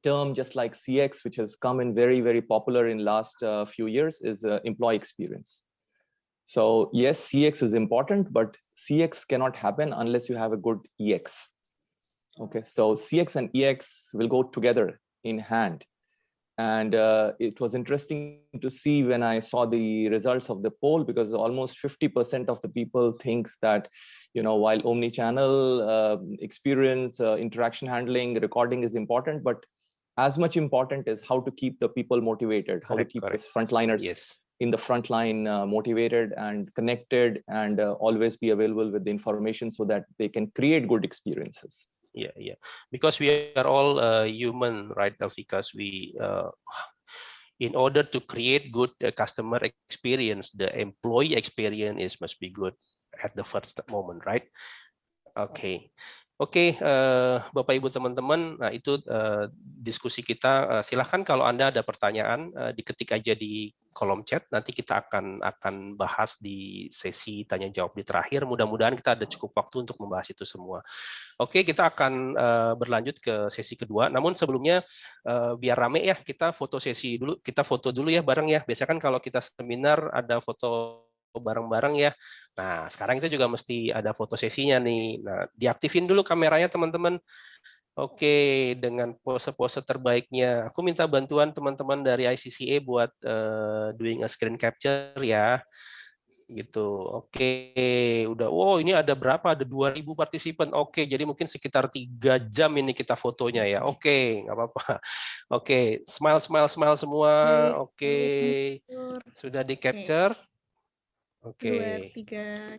term, just like CX, which has come in very, very popular in last few years, is employee experience. So yes, CX is important, but CX cannot happen unless you have a good EX. Okay, so CX and EX will go together in hand. And it was interesting to see when I saw the results of the poll, because almost 50% of the people thinks that, while omni-channel experience, interaction handling, recording is important, but as much important is how to keep the people motivated, how to keep the frontliners in the front line motivated and connected, and always be available with the information so that they can create good experiences. Yeah. Because we are all human, right? Because we, in order to create good customer experience, the employee experience must be good at the first moment, right? Oke, Bapak Ibu teman-teman, nah itu diskusi kita. Silahkan kalau Anda ada pertanyaan, diketik aja di kolom chat. Nanti kita akan bahas di sesi tanya jawab di terakhir. Mudah-mudahan kita ada cukup waktu untuk membahas itu semua. Oke, kita akan berlanjut ke sesi kedua. Namun sebelumnya biar rame ya, kita foto sesi dulu. Kita foto dulu ya bareng ya. Biasanya kan kalau kita seminar ada foto bareng-bareng ya. Nah, sekarang kita juga mesti ada foto sesinya nih. Nah, diaktifin dulu kameranya teman-teman. Oke, dengan pose-pose terbaiknya. Aku minta bantuan teman-teman dari ICCA buat doing a screen capture ya. Gitu. Oke, udah. Wow, ini ada berapa? Ada 2.000 partisipan. Oke, jadi mungkin sekitar 3 jam ini kita fotonya ya. Oke, nggak apa-apa. Oke, smile semua. Oke. Sudah di capture. Oke. 2, 3.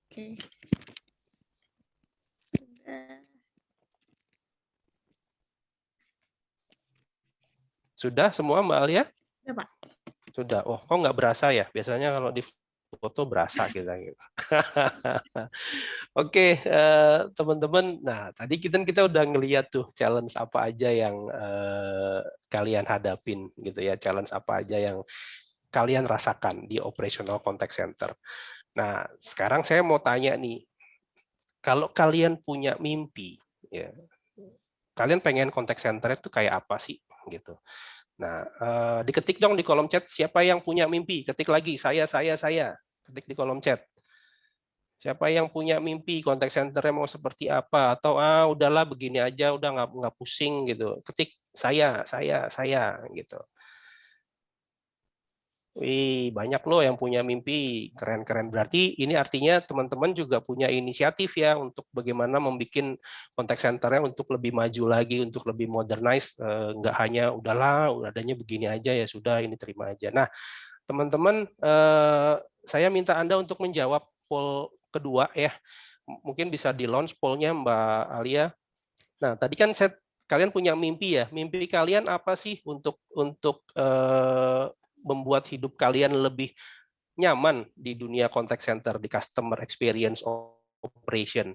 Oke. Sudah semua Mbak Alia? Sudah, Pak. Sudah. Oh, kok nggak berasa ya? Biasanya kalau di foto berasa kita gitu. Oke, teman-teman. Nah, tadi kita udah ngeliat tuh challenge apa aja yang kalian hadapin gitu ya. Challenge apa aja yang kalian rasakan di operational contact center. Nah, sekarang saya mau tanya nih, kalau kalian punya mimpi, ya, kalian pengen contact center itu kayak apa sih, gitu. Nah, diketik dong di kolom chat, siapa yang punya mimpi? Ketik lagi, saya. Ketik di kolom chat. Siapa yang punya mimpi contact center-nya mau seperti apa? Atau udahlah begini aja, udah nggak pusing gitu. Ketik saya, gitu. Wih, banyak loh yang punya mimpi, keren-keren. Berarti ini artinya teman-teman juga punya inisiatif ya untuk bagaimana membuat contact center-nya untuk lebih maju lagi, untuk lebih modernize. Nggak hanya udahlah, adanya begini aja ya sudah, ini terima aja. Nah, teman-teman, saya minta Anda untuk menjawab poll kedua ya. Mungkin bisa di-launch poll-nya Mbak Alia. Nah, tadi kan kalian punya mimpi ya. Mimpi kalian apa sih untuk membuat hidup kalian lebih nyaman di dunia contact center, di customer experience operation.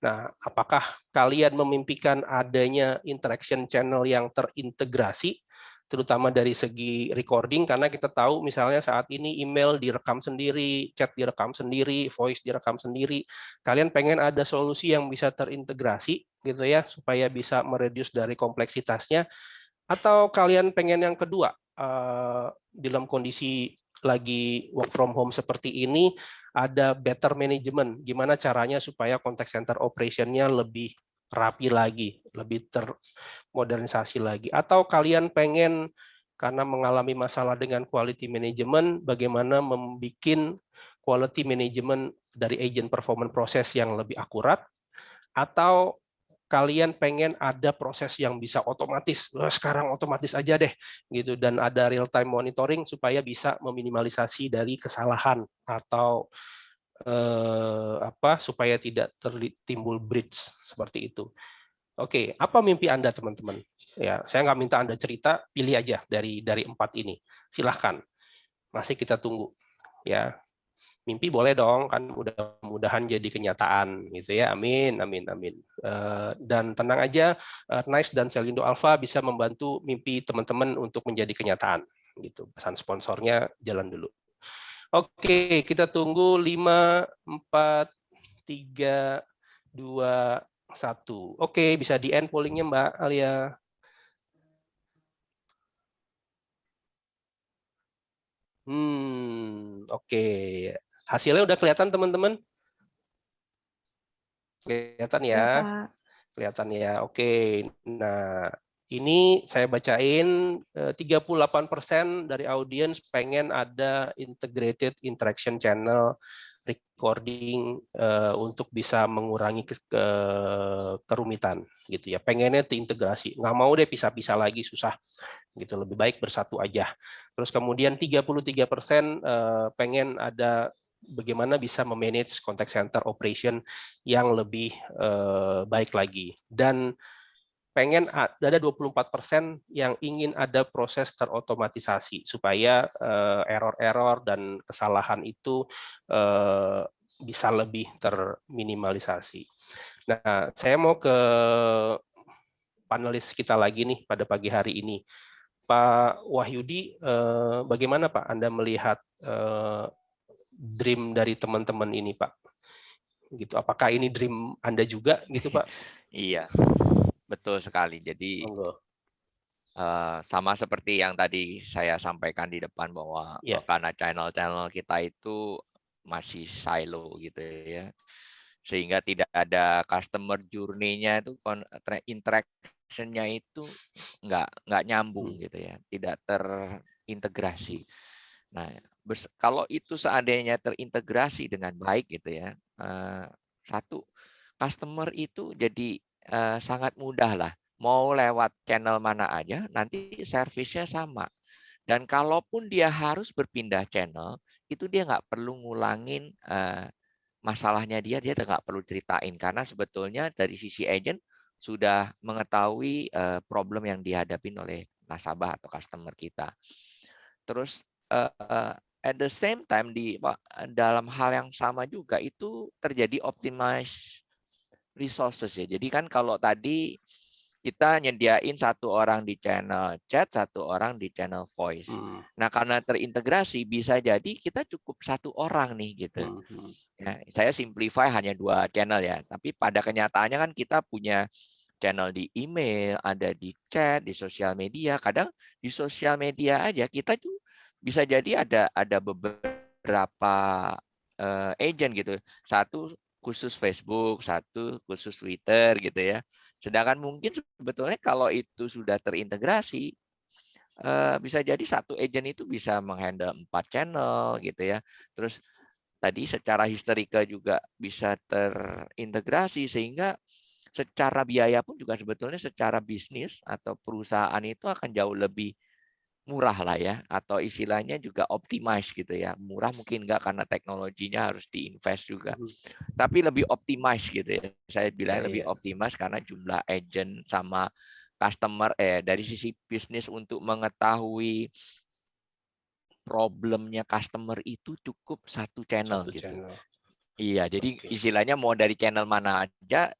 Nah, apakah kalian memimpikan adanya interaction channel yang terintegrasi, terutama dari segi recording, karena kita tahu misalnya saat ini email direkam sendiri, chat direkam sendiri, voice direkam sendiri. Kalian pengen ada solusi yang bisa terintegrasi gitu ya, supaya bisa mereduce dari kompleksitasnya, atau kalian pengen yang kedua, dalam kondisi lagi work from home seperti ini, ada better management, gimana caranya supaya contact center operation-nya lebih rapi lagi, lebih termodernisasi lagi. Atau kalian pengen, karena mengalami masalah dengan quality management, bagaimana membuat quality management dari agent performance process yang lebih akurat, atau kalian pengen ada proses yang bisa otomatis, sekarang otomatis aja deh gitu, dan ada real time monitoring supaya bisa meminimalisasi dari kesalahan atau supaya tidak timbul breach seperti itu. Oke, apa mimpi Anda teman-teman? Ya, saya nggak minta Anda cerita, pilih aja dari 4 ini. Silahkan, masih kita tunggu. Ya, mimpi boleh dong, kan mudah-mudahan jadi kenyataan gitu ya. Amin, amin, amin. Dan tenang aja, Nice dan Selindo Alpha bisa membantu mimpi teman-teman untuk menjadi kenyataan gitu. Pesan sponsornya jalan dulu. Oke, kita tunggu 5, 4, 3, 2, 1. Oke, bisa di end pollingnya Mbak Alia. Oke. Hasilnya udah kelihatan teman-teman? Kelihatan ya? Kelihatan ya. Oke. Nah, ini saya bacain 38% dari audiens pengen ada integrated interaction channel recording untuk bisa mengurangi kerumitan gitu ya. Pengennya terintegrasi. Nggak mau deh pisah-pisah lagi, susah gitu. Lebih baik bersatu aja. Terus kemudian 33% pengen ada bagaimana bisa memanage contact center operation yang lebih baik lagi. Dan pengen ada 24% yang ingin ada proses terotomatisasi supaya error-error dan kesalahan itu bisa lebih terminimalisasi. Nah, saya mau ke panelis kita lagi nih pada pagi hari ini. Pak Wahyudi, bagaimana Pak Anda melihat dream dari teman-teman ini, Pak? Gitu. Apakah ini dream Anda juga, gitu, Pak? Iya, betul sekali. Jadi sama seperti yang tadi saya sampaikan di depan bahwa karena channel-channel kita itu masih silo gitu ya, sehingga tidak ada customer journey-nya itu interaction-nya itu nggak nyambung gitu ya, tidak terintegrasi. Nah, kalau itu seandainya terintegrasi dengan baik gitu ya, satu, customer itu jadi sangat mudah lah, mau lewat channel mana aja, nanti servisnya sama. Dan kalaupun dia harus berpindah channel, itu dia nggak perlu ngulangin masalahnya dia nggak perlu ceritain, karena sebetulnya dari sisi agent sudah mengetahui problem yang dihadapin oleh nasabah atau customer kita. Terus at the same time dalam hal yang sama juga itu terjadi optimize resources ya. Jadi kan kalau tadi kita nyediain satu orang di channel chat, satu orang di channel voice. Nah, karena terintegrasi bisa jadi kita cukup satu orang nih gitu. Ya, saya simplify hanya 2 channel ya, tapi pada kenyataannya kan kita punya channel di email, ada di chat, di sosial media. Kadang di sosial media aja kita tuh bisa jadi ada beberapa agent gitu. Satu khusus Facebook, satu khusus Twitter gitu ya. Sedangkan mungkin sebetulnya kalau itu sudah terintegrasi, bisa jadi satu agent itu bisa menghandle 4 channel gitu ya. Terus tadi secara historika juga bisa terintegrasi, sehingga secara biaya pun juga sebetulnya secara bisnis atau perusahaan itu akan jauh lebih murah lah ya, atau istilahnya juga optimize gitu ya. Murah mungkin enggak karena teknologinya harus diinvest juga. Tapi lebih optimize gitu ya. Saya bilang lebih optimize karena jumlah agent sama customer dari sisi bisnis untuk mengetahui problemnya customer itu cukup satu channel gitu. Iya, jadi istilahnya mau dari channel mana aja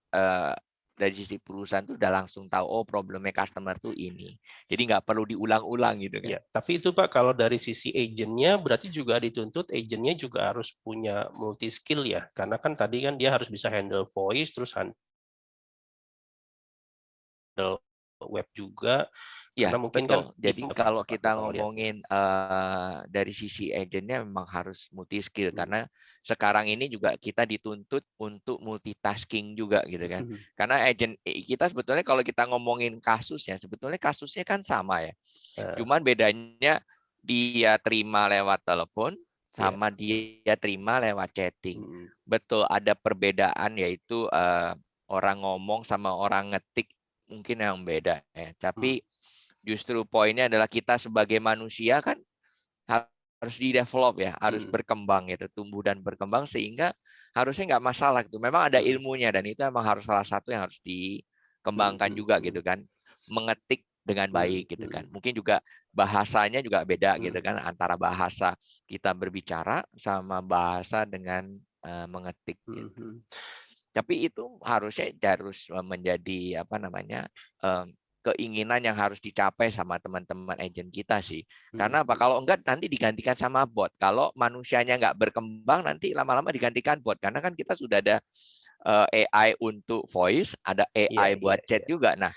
dari sisi perusahaan tuh udah langsung tahu oh problemnya customer tuh ini. Jadi nggak perlu diulang-ulang gitu kan. Ya, tapi itu Pak kalau dari sisi agentnya berarti juga dituntut agentnya juga harus punya multi skill ya, karena kan tadi kan dia harus bisa handle voice terus handle web juga. Ya, mungkin betul. Kan jadi kalau kita kalau ngomongin dari sisi agentnya memang harus multi skill karena sekarang ini juga kita dituntut untuk multitasking juga gitu kan. Karena agent kita sebetulnya kalau kita ngomongin kasusnya, sebetulnya kasusnya kan sama ya. Cuman bedanya dia terima lewat telepon sama dia terima lewat chatting. Betul, ada perbedaan yaitu orang ngomong sama orang ngetik mungkin yang beda ya. Tapi justru poinnya adalah kita sebagai manusia kan harus di-develop ya, harus berkembang gitu, tumbuh dan berkembang sehingga harusnya nggak masalah gitu. Memang ada ilmunya dan itu memang harus salah satu yang harus dikembangkan juga gitu kan. Mengetik dengan baik gitu kan. Mungkin juga bahasanya juga beda gitu kan antara bahasa kita berbicara sama bahasa dengan mengetik gitu. Tapi itu harusnya harus menjadi apa namanya keinginan yang harus dicapai sama teman-teman agent kita sih. Karena apa? Kalau enggak nanti digantikan sama bot. Kalau manusianya enggak berkembang nanti lama-lama digantikan bot. Karena kan kita sudah ada AI untuk voice, ada AI buat chat juga. Nah,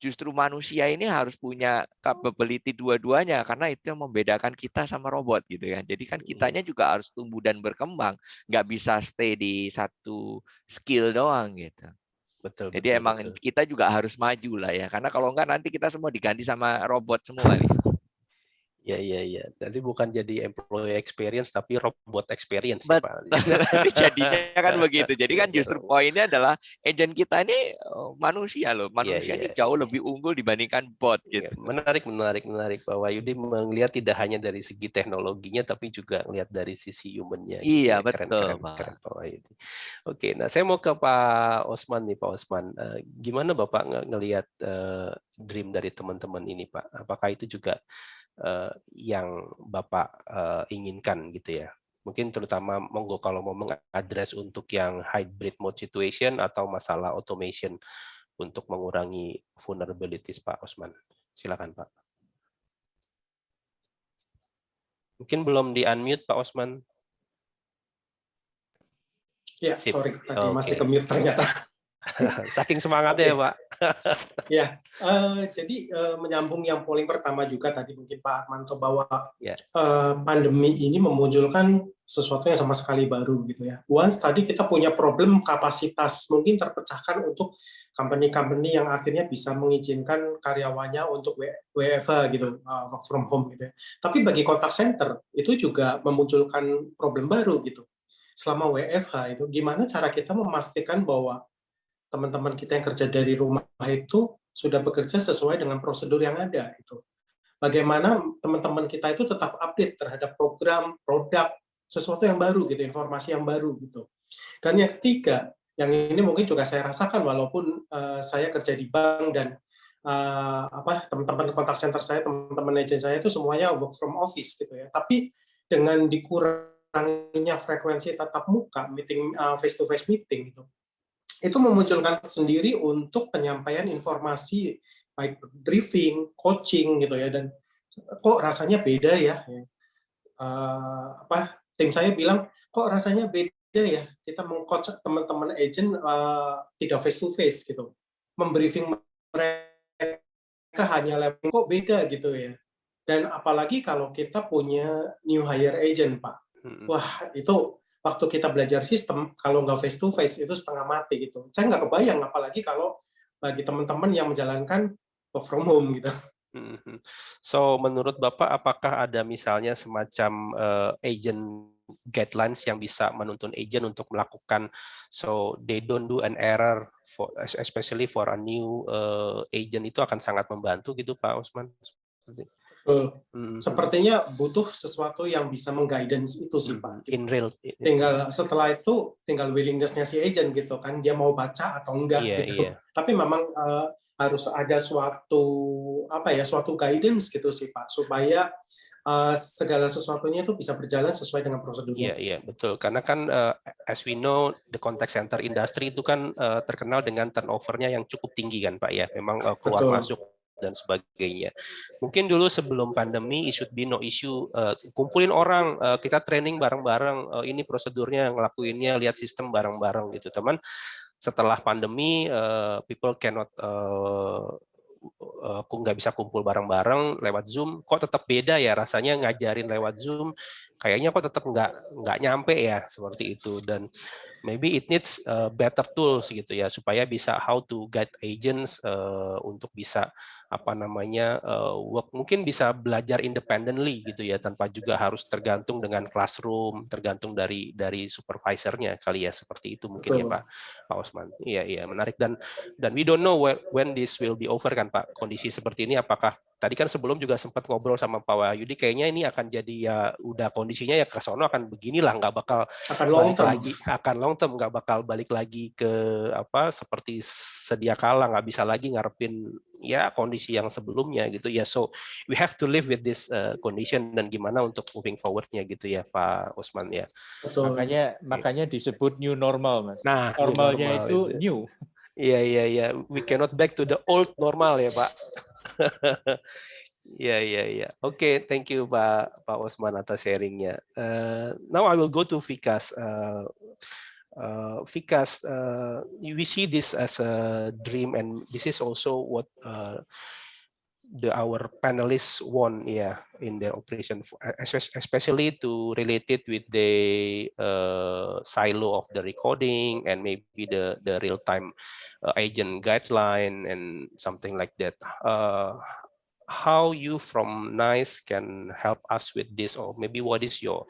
justru manusia ini harus punya capability dua-duanya karena itu yang membedakan kita sama robot gitu kan. Jadi kan kitanya juga harus tumbuh dan berkembang, nggak bisa stay di satu skill doang gitu. Jadi emang kita juga harus maju lah ya, karena kalau enggak nanti kita semua diganti sama robot semua nih. Iya. Jadi bukan jadi employee experience tapi robot experience ya, Pak. Nanti jadinya kan begitu. Jadi kan justru poinnya adalah agent kita ini manusia loh. Manusia ini jauh lebih unggul dibandingkan bot gitu. Menarik Pak Wahyudi melihat tidak hanya dari segi teknologinya tapi juga melihat dari sisi humannya. Iya, gitu ya. betul, keren Pak Wahyudi. Oke, nah saya mau ke Pak Osman nih, Pak Osman. Gimana Bapak ngelihat dream dari teman-teman ini, Pak? Apakah itu juga yang Bapak inginkan gitu ya? Mungkin terutama monggo kalau mau mengadres untuk yang hybrid mode situation atau masalah automation untuk mengurangi vulnerabilities, Pak Osman. Silakan, Pak. Mungkin belum di-unmute, Pak Osman. Ya, sorry, tadi masih ke-mute ternyata. Saking semangatnya ya, Pak. Ya, jadi menyambung yang paling pertama juga tadi mungkin Pak Armanto bahwa pandemi ini memunculkan sesuatu yang sama sekali baru gitu ya. Once tadi kita punya problem kapasitas mungkin terpecahkan untuk company-company yang akhirnya bisa mengizinkan karyawannya untuk WFH gitu, work from home gitu ya. Tapi bagi contact center itu juga memunculkan problem baru gitu. Selama WFH itu gimana cara kita memastikan bahwa teman-teman kita yang kerja dari rumah itu sudah bekerja sesuai dengan prosedur yang ada itu. Bagaimana teman-teman kita itu tetap update terhadap program, produk, sesuatu yang baru gitu, informasi yang baru gitu. Dan yang ketiga, yang ini mungkin juga saya rasakan walaupun saya kerja di bank dan teman-teman kontak center saya, teman-teman agent saya itu semuanya work from office gitu ya. Tapi dengan dikuranginya frekuensi tatap muka, meeting face to face meeting gitu, itu memunculkan sendiri untuk penyampaian informasi baik briefing, coaching gitu ya, dan kok rasanya beda ya. Tim saya bilang kok rasanya beda ya kita meng-coach teman-teman agent tidak face to face gitu, membriefing mereka hanya lewat kok beda gitu ya. Dan apalagi kalau kita punya new hire agent Pak, wah itu waktu kita belajar sistem, kalau nggak face to face itu setengah mati gitu. Saya nggak kebayang, apalagi kalau bagi teman-teman yang menjalankan work from home gitu. So, menurut Bapak, apakah ada misalnya semacam agent guidelines yang bisa menuntun agent untuk melakukan so they don't do an error, especially for a new agent itu akan sangat membantu gitu, Pak Osman? Sepertinya butuh sesuatu yang bisa mengguidance itu sih Pak. In real. Tinggal setelah itu tinggal willingness-nya si agent gitu kan, dia mau baca atau enggak gitu. Tapi memang harus ada suatu guidance gitu sih Pak, supaya segala sesuatunya itu bisa berjalan sesuai dengan prosedurnya. Iya, betul. Karena kan as we know, the contact center industry itu kan terkenal dengan turnover-nya yang cukup tinggi kan Pak ya. Memang keluar masuk dan sebagainya. Mungkin dulu sebelum pandemi, it should be no issue. Kumpulin orang, kita training bareng-bareng, ini prosedurnya, ngelakuinnya, lihat sistem bareng-bareng gitu. Teman, setelah pandemi, people cannot aku nggak bisa kumpul bareng-bareng lewat Zoom, kok tetap beda ya rasanya ngajarin lewat Zoom, kayaknya kok tetap nggak nyampe ya seperti itu. Dan maybe it needs better tools gitu ya supaya bisa how to guide agents untuk bisa work, mungkin bisa belajar independently gitu ya tanpa juga harus tergantung dengan classroom, tergantung dari supervisornya kali ya, seperti itu mungkin. Betul. Ya Pak Osman. Iya menarik. Dan we don't know when this will be over kan Pak, kondisi seperti ini. Apakah tadi kan sebelum juga sempat ngobrol sama Pak Wahyudi, kayaknya ini akan jadi ya udah kondisinya ya ke sono akan beginilah, nggak bakal balik lagi, akan long term, nggak bakal balik lagi ke seperti sedia kala, nggak bisa lagi ngarepin ya kondisi yang sebelumnya gitu ya. So we have to live with this condition, dan gimana untuk moving forward-nya gitu ya Pak Osman ya. Betul. Makanya disebut new normal Mas. Nah, normalnya itu new. Iya. We cannot back to the old normal ya Pak. Iya. Oke, thank you Pak Osman atas sharingnya. Now I will go to Vikas. Vikas, we see this as a dream, and this is also what our panelists want in their operation, especially to relate it with the silo of the recording and maybe the real-time agent guideline and something like that. How you from NICE can help us with this, or maybe what is your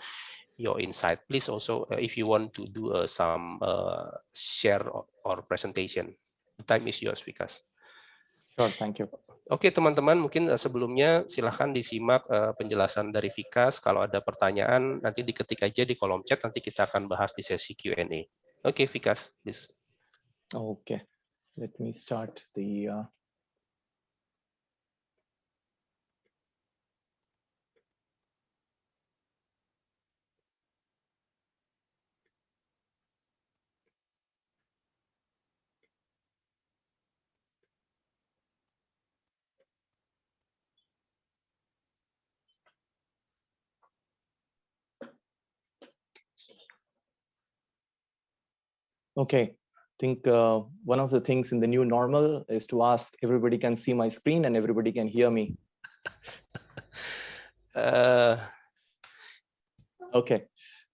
insight? Please also, if you want to do some share or presentation, the time is yours, Vikas. Sure, thank you. Oke, teman-teman, mungkin sebelumnya silahkan disimak penjelasan dari Vikas. Kalau ada pertanyaan, nanti diketik aja di kolom chat, nanti kita akan bahas di sesi Q&A. Oke, Vikas, please. Okay, let me start the... Okay, I think one of the things in the new normal is to ask everybody can see my screen and everybody can hear me. Okay,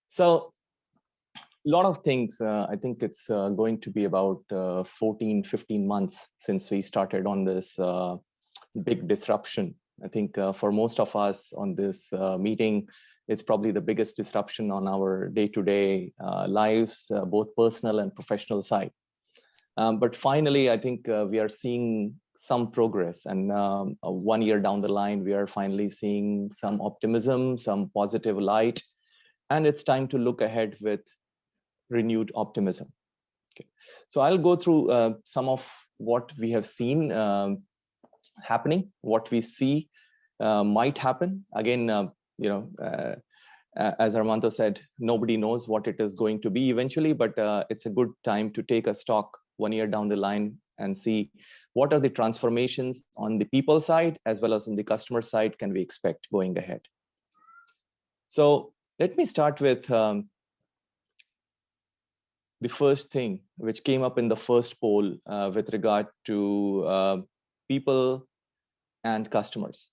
so a lot of things. I think it's going to be about 14, 15 months since we started on this big disruption. I think for most of us on this meeting, it's probably the biggest disruption on our day-to-day lives, both personal and professional side. But finally, I think we are seeing some progress, and 1 year down the line, we are finally seeing some optimism, some positive light, and it's time to look ahead with renewed optimism. Okay. So I'll go through some of what we have seen happening, what we see might happen. Again, as Armando said, nobody knows what it is going to be eventually, but it's a good time to take a stock 1 year down the line and see what are the transformations on the people side as well as on the customer side can we expect going ahead. So let me start with the first thing which came up in the first poll with regard to people and customers.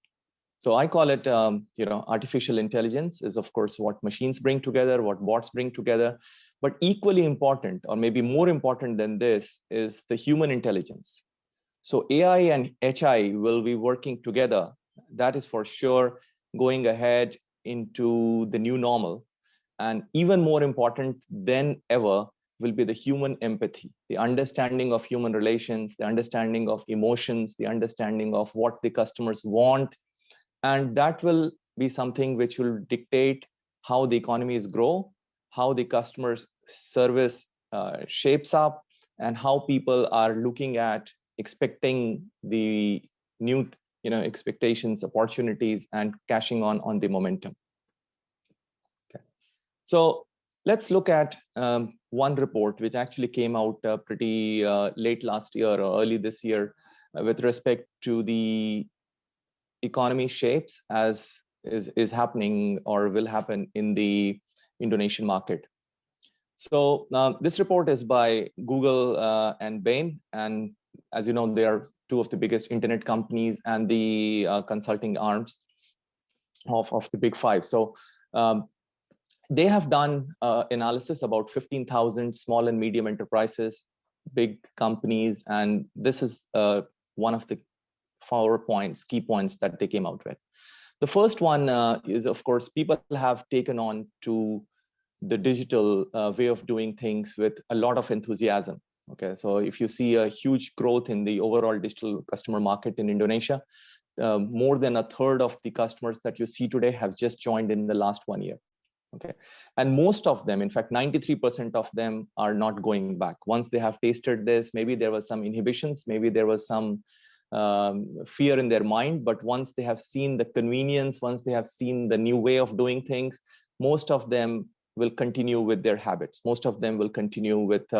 So I call it, artificial intelligence is of course what machines bring together, what bots bring together, but equally important, or maybe more important than this, is the human intelligence. So AI and HI will be working together. That is for sure going ahead into the new normal. And even more important than ever will be the human empathy, the understanding of human relations, the understanding of emotions, the understanding of what the customers want, And that will be something which will dictate how the economies grow, how the customers service shapes up, and how people are looking at expecting the new expectations, opportunities, and cashing on the momentum. Okay. So let's look at one report which actually came out pretty late last year or early this year with respect to the economy shapes as is happening or will happen in the Indonesian market. So this report is by Google and Bain, and as you know, they are two of the biggest internet companies and the consulting arms of the big five. So they have done analysis about 15,000 small and medium enterprises, big companies, and this is one of the 4 points, key points that they came out with. The first one is, of course, people have taken on to the digital way of doing things with a lot of enthusiasm. Okay, so if you see a huge growth in the overall digital customer market in Indonesia, more than a third of the customers that you see today have just joined in the last 1 year. Okay, and most of them, in fact, 93% of them are not going back. Once they have tasted this, maybe there was some inhibitions, maybe there was some fear in their mind, but once they have seen the convenience, once they have seen the new way of doing things, most of them will continue with their habits. Most of them will continue with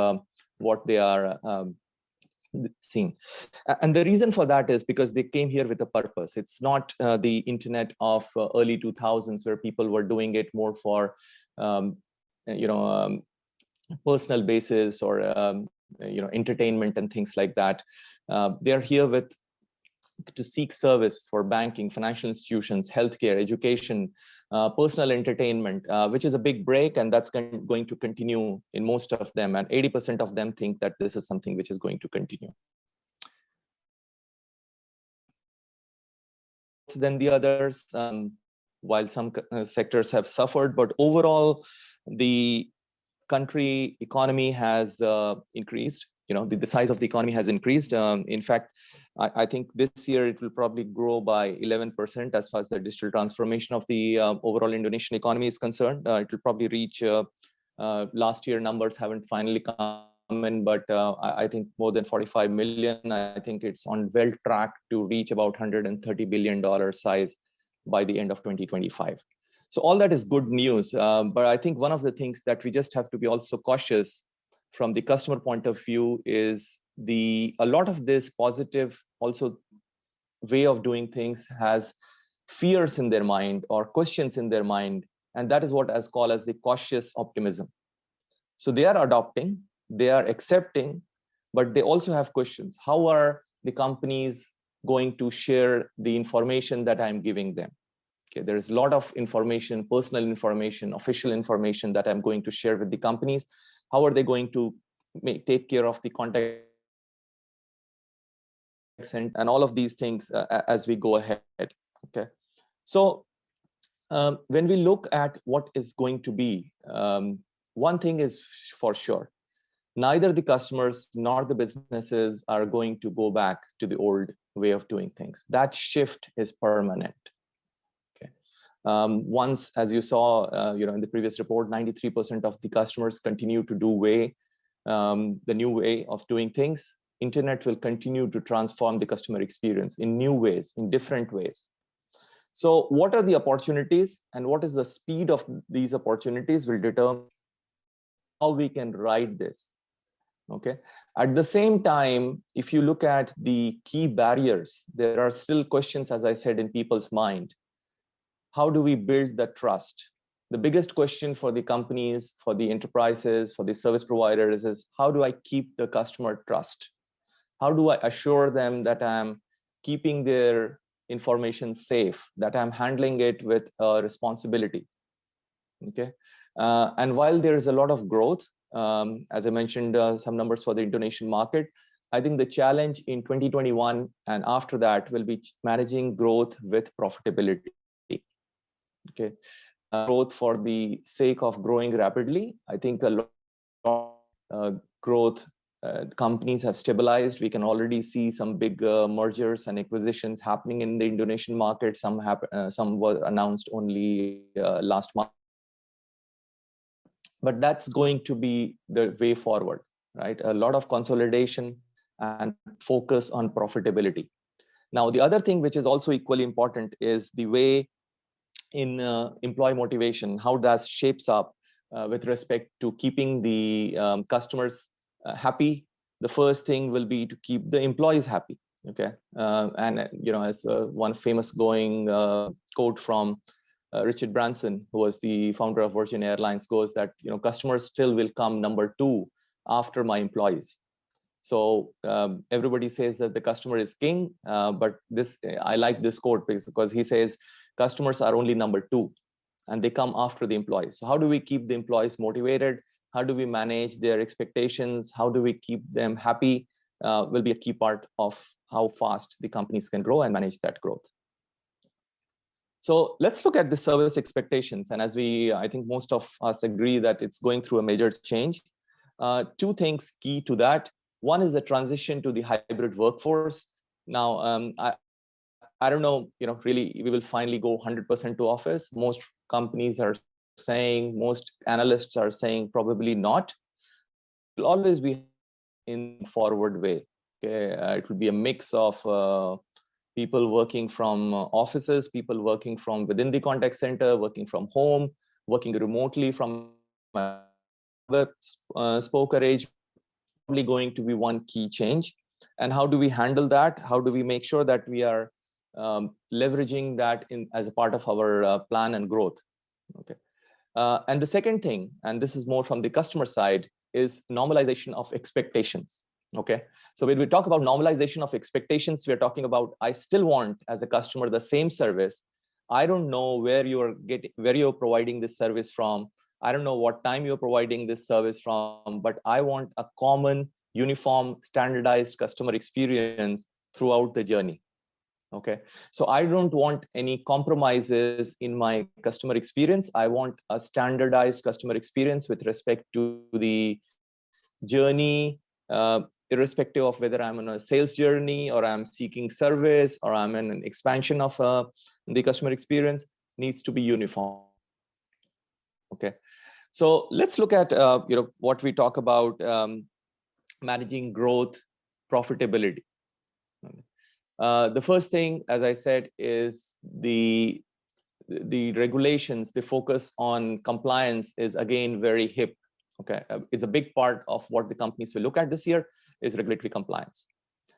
what they are seeing. And the reason for that is because they came here with a purpose. It's not the internet of early 2000s where people were doing it more for personal basis or entertainment and things like that. They're here to seek service for banking, financial institutions, healthcare, education, personal entertainment, which is a big break, and that's going to continue in most of them. And 80% of them think that this is something which is going to continue. Than the others, while some sectors have suffered, but overall, the country economy has increased. The size of the economy has increased. In fact, I think this year it will probably grow by 11% as far as the digital transformation of the overall Indonesian economy is concerned. It will probably reach, last year numbers haven't finally come in, but I think more than 45 million. I think it's on well track to reach about $130 billion size by the end of 2025. So all that is good news. But I think one of the things that we just have to be also cautious from the customer point of view is a lot of this positive also way of doing things has fears in their mind or questions in their mind, and that is what is called as the cautious optimism. So they are adopting, they are accepting, but they also have questions. How are the companies going to share the information that I'm giving them? Okay, there is a lot of information, personal information, official information that I'm going to share with the companies. How are they going to take care of the contact and all of these things as we go ahead? Okay, so when we look at what is going to be, one thing is for sure, neither the customers nor the businesses are going to go back to the old way of doing things. That shift is permanent. Once, as you saw, in the previous report, 93% of the customers continue to do the new way of doing things. Internet will continue to transform the customer experience in new ways, in different ways. So what are the opportunities and what is the speed of these opportunities will determine how we can ride this. Okay. At the same time, if you look at the key barriers, there are still questions, as I said, in people's mind. How do we build the trust? The biggest question for the companies, for the enterprises, for the service providers is, how do I keep the customer trust? How do I assure them that I'm keeping their information safe, that I'm handling it with responsibility? Okay. And while there is a lot of growth, as I mentioned, some numbers for the Indonesian market, I think the challenge in 2021 and after that will be managing growth with profitability. Okay, growth for the sake of growing rapidly. I think a lot of growth companies have stabilized. We can already see some big mergers and acquisitions happening in the Indonesian market. Some were announced only last month. But that's going to be the way forward, right? A lot of consolidation and focus on profitability. Now, the other thing which is also equally important is the way in employee motivation, how that shapes up with respect to keeping the customers happy. The first thing will be to keep the employees happy. Okay, and as one famous going quote from Richard Branson, who was the founder of Virgin Airlines, goes that customers still will come number 2 after my employees. So everybody says that the customer is king, but I like this quote because he says customers are only number 2 and they come after the employees. So how do we keep the employees motivated? How do we manage their expectations? How do we keep them happy? Will be a key part of how fast the companies can grow and manage that growth. So let's look at the service expectations. And as I think most of us agree that it's going through a major change. 2 things key to that. One is the transition to the hybrid workforce. Now, I don't know, really, we will finally go 100% to office. Most companies are saying, most analysts are saying probably not. It will always be in forward way. Okay, it will be a mix of people working from offices, people working from within the contact center, working from home, working remotely from spoke arrangement. Probably going to be one key change. And how do we handle that? How do we make sure that we are leveraging that as a part of our plan and growth? Okay. And the second thing, and this is more from the customer side, is normalization of expectations. Okay, so when we talk about normalization of expectations, we are talking about I still want as a customer the same service. I don't know where you're providing this service from. I don't know what time you're providing this service from, but I want a common, uniform, standardized customer experience throughout the journey. Okay, so I don't want any compromises in my customer experience. I want a standardized customer experience with respect to the journey, irrespective of whether I'm on a sales journey or I'm seeking service or I'm in an expansion of the customer experience, needs to be uniform. Okay, so let's look at what we talk about managing growth, profitability. The first thing, as I said, is the regulations. The focus on compliance is again very hip. Okay, it's a big part of what the companies will look at this year is regulatory compliance.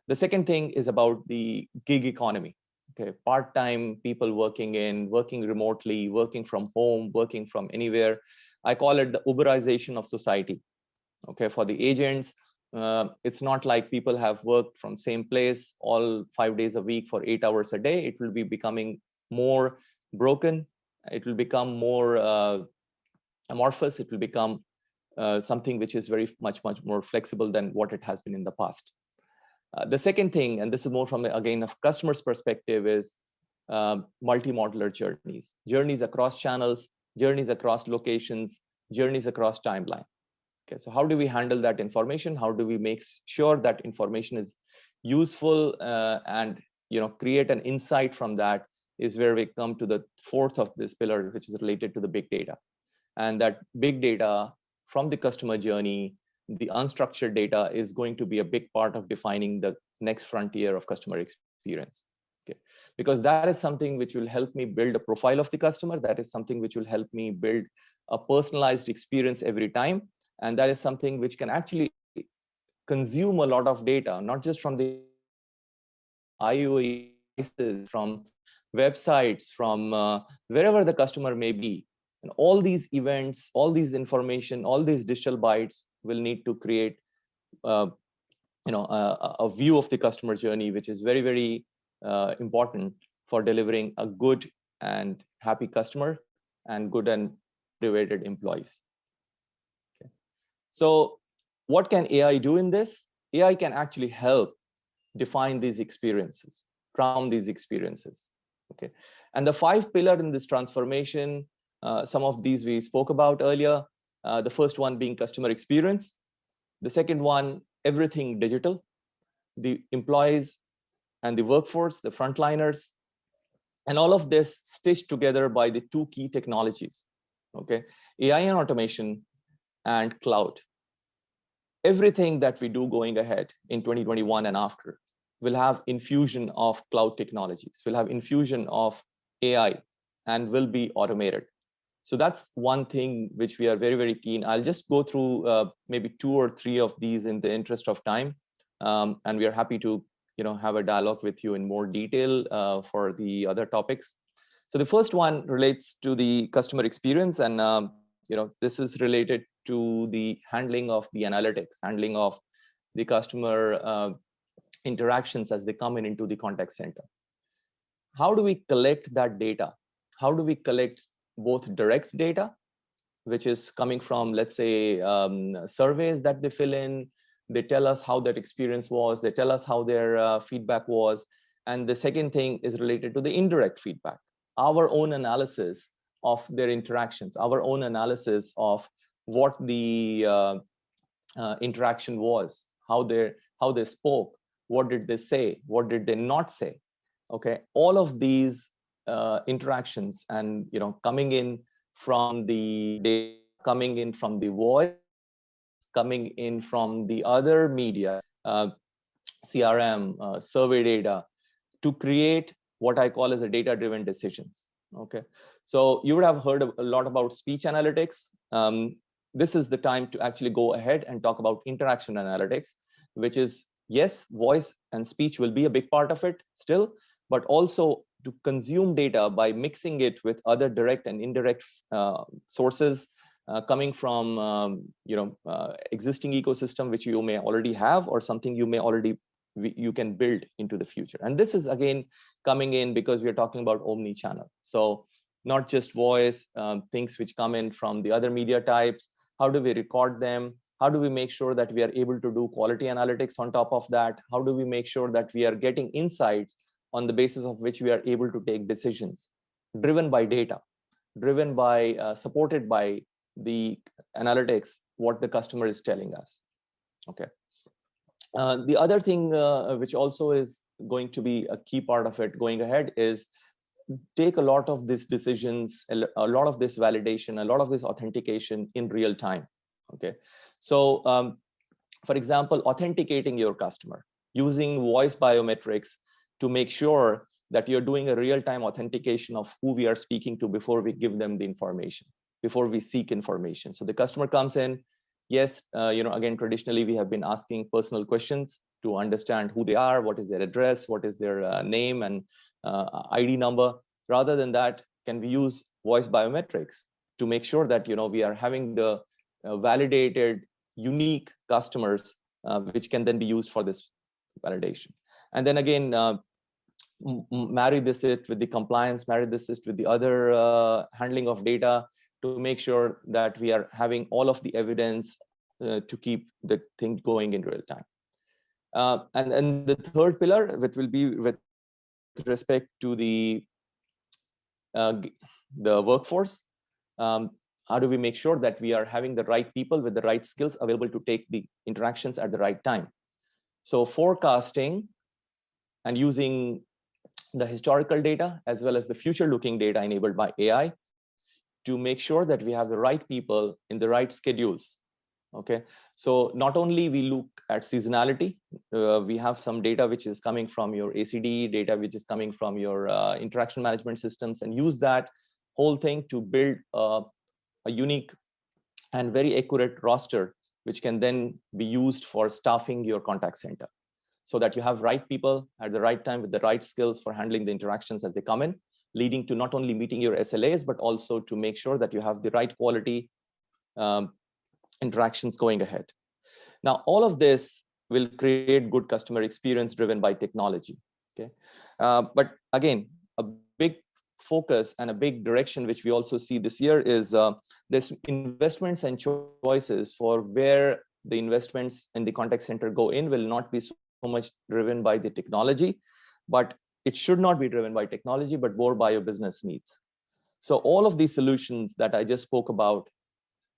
The second thing is about the gig economy. Okay, part-time people working remotely, working from home, working from anywhere. I call it the Uberization of society. Okay, for the agents, it's not like people have worked from same place all 5 days a week for 8 hours a day. It will be becoming more broken. It will become more amorphous. It will become something which is very much more flexible than what it has been in the past. The second thing, and this is more from, again, a customer's perspective, is multi-modular journeys across channels, journeys across locations, journeys across timeline. Okay, so how do we handle that information? How do we make sure that information is useful and create an insight from that is where we come to the fourth of this pillar, which is related to the big data. And that big data from the customer journey, the unstructured data is going to be a big part of defining the next frontier of customer experience. Okay, because that is something which will help me build a profile of the customer. That is something which will help me build a personalized experience every time. And that is something which can actually consume a lot of data, not just from the IoE, from websites, from wherever the customer may be. And all these events, all these information, all these digital bytes will need to create a view of the customer journey, which is very, very important for delivering a good and happy customer and good and motivated employees. Okay. So what can AI do in this? AI can actually help define these experiences, ground these experiences. Okay, and the 5 pillars in this transformation, some of these we spoke about earlier. The first one being customer experience. The second one everything digital. The employees and the workforce, the frontliners, and all of this stitched together by the two key technologies, okay? AI and automation and cloud. Everything that we do going ahead in 2021 and after will have infusion of cloud technologies, will have infusion of AI, and will be automated. So that's one thing which we are very, very keen. I'll just go through maybe 2 or 3 of these in the interest of time. And we are happy to have a dialogue with you in more detail for the other topics. So the first one relates to the customer experience, and this is related to the handling of the analytics, handling of the customer interactions as they come into the contact center. How do we collect that data? How do we collect both direct data, which is coming from, let's say, surveys that they fill in, they tell us how that experience was, they tell us how their feedback was. And the second thing is related to the indirect feedback, our own analysis of their interactions, our own analysis of what the interaction was, how they spoke, what did they say, what did they not say. Okay, all of these interactions and coming in from the data, coming in from the voice, coming in from the other media, CRM, survey data, to create what I call as a data-driven decisions. Okay, so you would have heard a lot about speech analytics. This is the time to actually go ahead and talk about interaction analytics, which is, yes, voice and speech will be a big part of it still, but also to consume data by mixing it with other direct and indirect sources coming from existing ecosystem which you may already have, or something you can build into the future. And this is again coming in because we are talking about omni-channel. So not just voice, things which come in from the other media types. How do we record them? How do we make sure that we are able to do quality analytics on top of that? How do we make sure that we are getting insights on the basis of which we are able to take decisions driven by data, driven by, supported by the analytics, what the customer is telling us. Okay. The other thing which also is going to be a key part of it going ahead is take a lot of these decisions, a lot of this validation, a lot of this authentication in real time. Okay, so for example, authenticating your customer using voice biometrics to make sure that you're doing a real-time authentication of who we are speaking to before we give them the information, before we seek information. So the customer comes in, yes, again, traditionally we have been asking personal questions to understand who they are, what is their address, what is their name and ID number. Rather than that, can we use voice biometrics to make sure that we are having the validated, unique customers, which can then be used for this validation. And then again, marry this with the compliance, marry this with the other handling of data to make sure that we are having all of the evidence to keep the thing going in real time. And the third pillar, which will be with respect to the workforce. How do we make sure that we are having the right people with the right skills available to take the interactions at the right time? So forecasting and using the historical data as well as the future-looking data enabled by AI to make sure that we have the right people in the right schedules. Okay, so not only we look at seasonality, we have some data which is coming from your ACD, data which is coming from your interaction management systems, and use that whole thing to build a unique and very accurate roster, which can then be used for staffing your contact center, so that you have right people at the right time with the right skills for handling the interactions as they come in, leading to not only meeting your SLAs, but also to make sure that you have the right quality interactions going ahead. Now, all of this will create good customer experience driven by technology. Okay, but again, a big focus and a big direction which we also see this year is this investments and choices for where the investments in the contact center go in will not be so much driven by the technology, but it should not be driven by technology, but more by your business needs. So all of these solutions that I just spoke about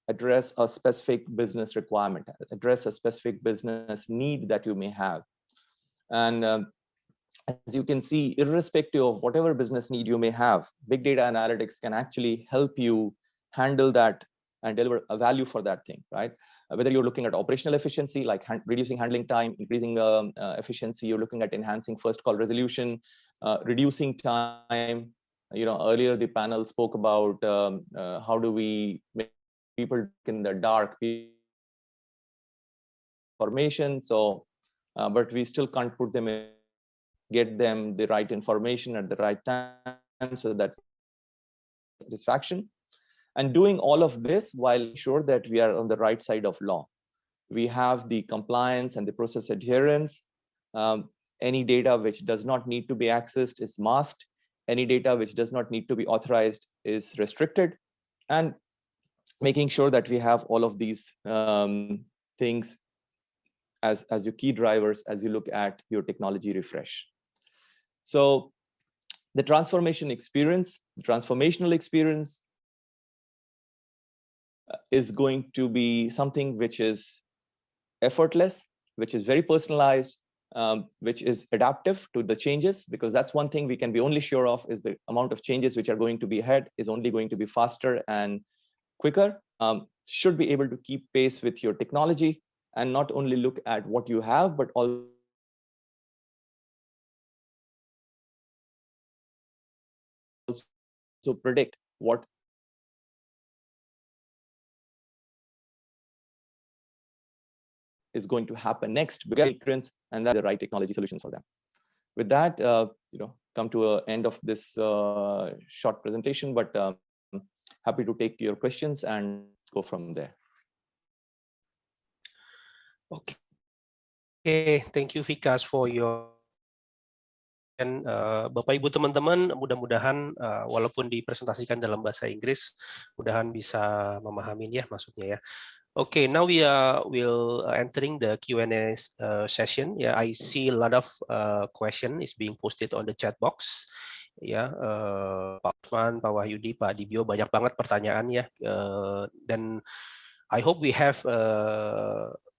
address a specific business requirement, address a specific business need that you may have. And as you can see, irrespective of whatever business need you may have, big data analytics can actually help you handle that and deliver a value for that thing, right? Whether you're looking at operational efficiency, like reducing handling time, increasing efficiency, you're looking at enhancing first call resolution, reducing time. Earlier the panel spoke about how do we make people in the dark information. So, but we still can't put them in, get them the right information at the right time, so that satisfaction. And doing all of this while ensure that we are on the right side of law. We have the compliance and the process adherence. Any data which does not need to be accessed is masked. Any data which does not need to be authorized is restricted. And making sure that we have all of these things as your key drivers as you look at your technology refresh. So the transformational experience is going to be something which is effortless, which is very personalized, which is adaptive to the changes, because that's one thing we can be only sure of, is the amount of changes which are going to be ahead is only going to be faster and quicker. Should be able to keep pace with your technology and not only look at what you have, but also predict what is going to happen next, and that's the right technology solutions for them. With that, come to an end of this short presentation, but happy to take your questions and go from there. Okay, thank you Vikas for your Bapak Ibu teman-teman, mudah-mudahan walaupun dipresentasikan dalam bahasa Inggris, mudahan bisa memahaminya ya maksudnya ya. Okay, now we will entering the Q&A session. Yeah, I see a lot of question is being posted on the chat box. Ya, Pak Usman, Pak Wahyudi, Pak Dibio, banyak banget pertanyaan ya. Dan I hope we have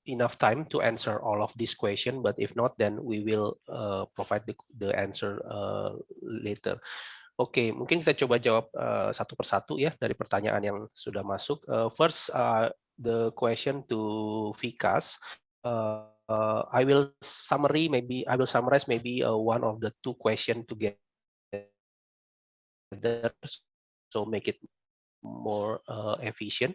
enough time to answer all of this question, but if not, then we will provide the answer later. Oke, mungkin kita coba jawab satu persatu ya dari pertanyaan yang sudah masuk. First, the question to Vikas. I will summarize maybe one of the two questions together, so make it more efficient.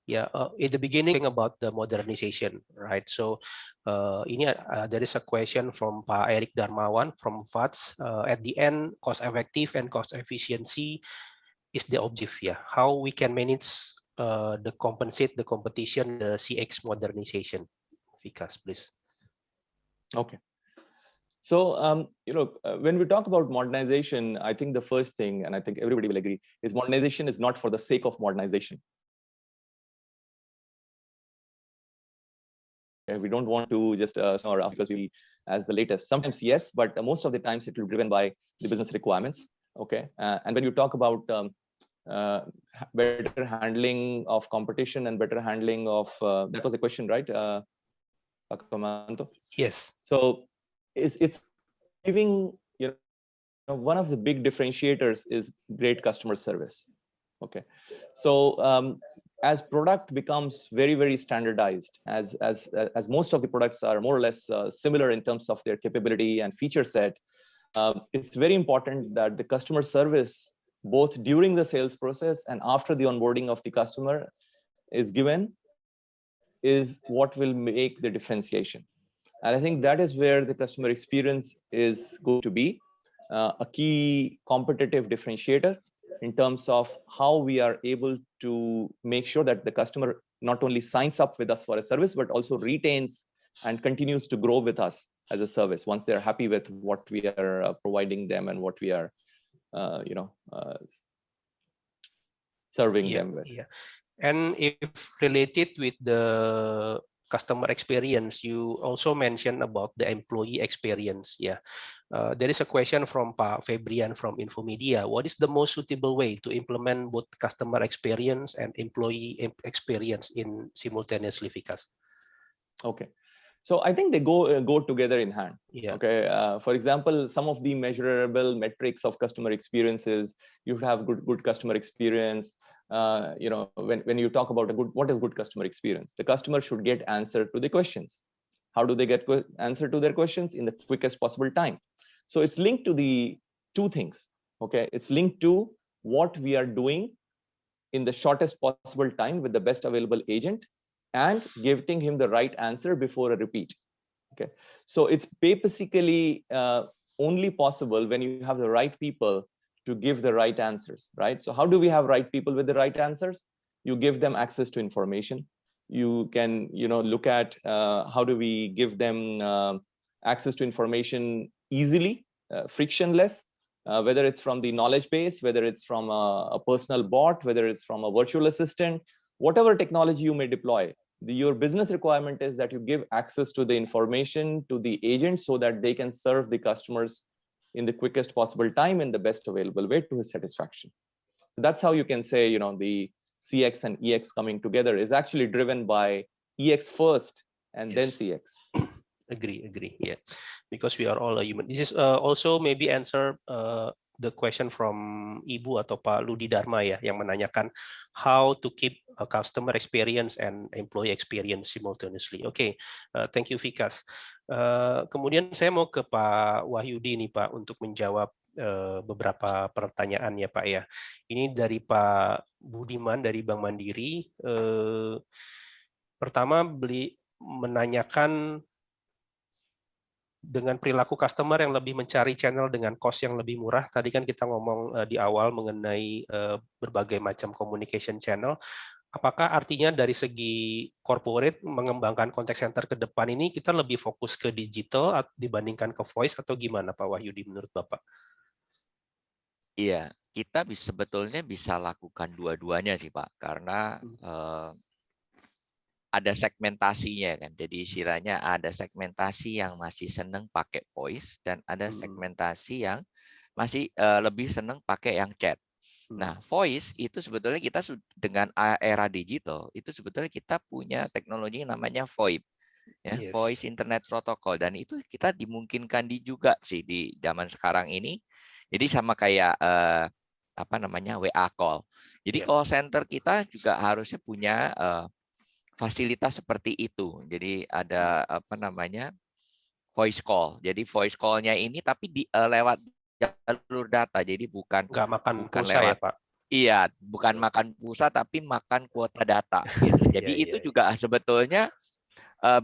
Yeah, in the beginning about the modernization, right? So there is a question from Pak Erik Darmawan from FATS. At the end, cost effective and cost efficiency is the objective. Yeah, how we can manage the competition, the CX modernization. Vikas, please. Okay. So, when we talk about modernization, I think the first thing, and I think everybody will agree, is modernization is not for the sake of modernization. We don't want to just because we as the latest. Sometimes yes, but most of the times it will be driven by the business requirements. Okay, and when you talk about better handling of competition and better handling of that was the question, right? Yes. So it's giving, one of the big differentiators is great customer service. Okay, so as product becomes very, very standardized, as most of the products are more or less similar in terms of their capability and feature set, it's very important that the customer service, both during the sales process and after the onboarding of the customer is given, is what will make the differentiation. And I think that is where the customer experience is going to be a key competitive differentiator in terms of how we are able to make sure that the customer not only signs up with us for a service, but also retains and continues to grow with us as a service once they're happy with what we are providing them and what we are, serving them with. Yeah. And if related with the customer experience, you also mentioned about the employee experience. Yeah, there is a question from Pak Febrian from Infomedia. What is the most suitable way to implement both customer experience and employee experience in simultaneously, Vikas? Okay, so I think they go together in hand. Yeah. Okay, for example, some of the measurable metrics of customer experiences, you have good customer experience. You know, when you talk about what is good customer experience, the customer should get answer to the questions. How do they get answer to their questions? In the quickest possible time. So it's linked to the two things. Okay, it's linked to what we are doing in the shortest possible time with the best available agent, and giving him the right answer before a repeat. Okay, so it's basically only possible when you have the right people to give the right answers, right? So how do we have right people with the right answers? You give them access to information. You can, you know, look at how do we give them access to information easily, frictionless, whether it's from the knowledge base, whether it's from a personal bot, whether it's from a virtual assistant, whatever technology you may deploy. Your business requirement is that you give access to the information to the agent so that they can serve the customers in the quickest possible time in the best available way to his satisfaction. So that's how you can say, you know, the CX and EX coming together is actually driven by EX first and then CX. Agree. Yeah, because we are all a human. This is also maybe answer the question from Ibu atau Pak Ludi Dharma ya, yang menanyakan how to keep a customer experience and employee experience simultaneously. Okay, thank you Vikas. Kemudian saya mau ke Pak Wahyudi nih Pak untuk menjawab beberapa pertanyaan ya Pak ya. Ini dari Pak Budiman dari Bank Mandiri. Pertama menanyakan dengan perilaku customer yang lebih mencari channel dengan cost yang lebih murah. Tadi kan kita ngomong di awal mengenai berbagai macam communication channel. Apakah artinya dari segi corporate mengembangkan contact center ke depan ini kita lebih fokus ke digital dibandingkan ke voice atau gimana Pak Wahyudi menurut Bapak? Iya, kita sebetulnya bisa lakukan dua-duanya sih Pak, karena ada segmentasinya kan. Jadi istilahnya ada segmentasi yang masih seneng pakai voice dan ada segmentasi yang masih lebih seneng pakai yang chat. Nah, voice itu sebetulnya kita dengan era digital itu sebetulnya kita punya teknologi yang namanya VoIP. Ya, Voice Internet Protocol, dan itu kita dimungkinkan juga sih di zaman sekarang ini. Jadi sama kayak apa namanya WA call. Jadi call center kita juga harusnya punya fasilitas seperti itu. Jadi ada apa namanya voice call. Jadi voice call-nya ini tapi lewat jalur data. Jadi bukan makan pulsa lewat, ya Pak. Iya, bukan makan pulsa tapi makan kuota data. Gitu. Jadi itu juga sebetulnya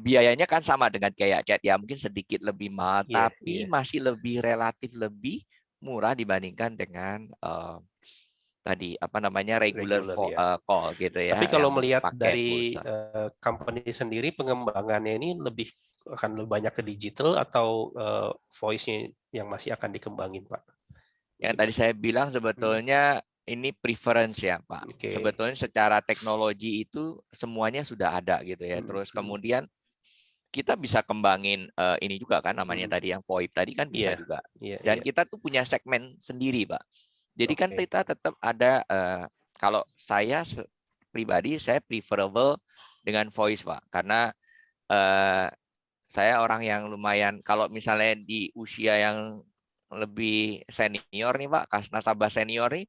biayanya kan sama dengan kayak chat ya, mungkin sedikit lebih mahal, tapi masih relatif lebih murah dibandingkan dengan tadi apa namanya regular call gitu ya. Tapi kalau melihat dari company sendiri pengembangannya ini akan lebih banyak ke digital atau voice-nya yang masih akan dikembangin Pak? Yang tadi saya bilang sebetulnya ini preference ya Pak. Sebetulnya secara teknologi itu semuanya sudah ada gitu ya. Terus kemudian kita bisa kembangin ini juga kan namanya tadi yang VoIP tadi kan bisa juga. Dan kita tuh punya segmen sendiri Pak. Jadi kan kita tetap ada, kalau saya pribadi, saya preferable dengan voice, Pak. Karena saya orang yang lumayan, kalau misalnya di usia yang lebih senior nih, Pak, nasabah senior nih,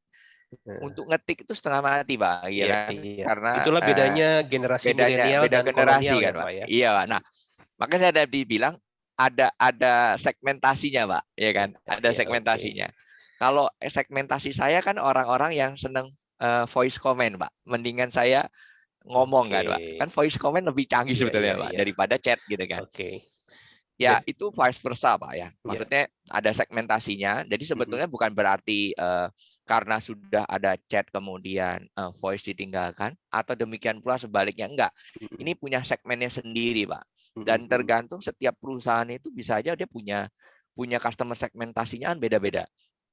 untuk ngetik itu setengah mati, Pak. Ya kan? Karena itulah bedanya generasi milenial dan kolonial ya, Pak. Ya? Iya, Pak. Nah, makanya saya ada dibilang ada segmentasinya, Pak. Ya kan? Ada segmentasinya. Kalau segmentasi saya kan orang-orang yang seneng voice comment, Pak. Mendingan saya ngomong kan, Pak. Kan voice comment lebih canggih sebetulnya, Pak, daripada chat gitu kan. Ya, itu vice versa, Pak ya. Maksudnya ada segmentasinya. Jadi sebetulnya bukan berarti karena sudah ada chat kemudian voice ditinggalkan atau demikian pula sebaliknya, enggak. Ini punya segmennya sendiri, Pak. Dan tergantung setiap perusahaan itu bisa aja dia punya customer segmentasinya kan beda-beda.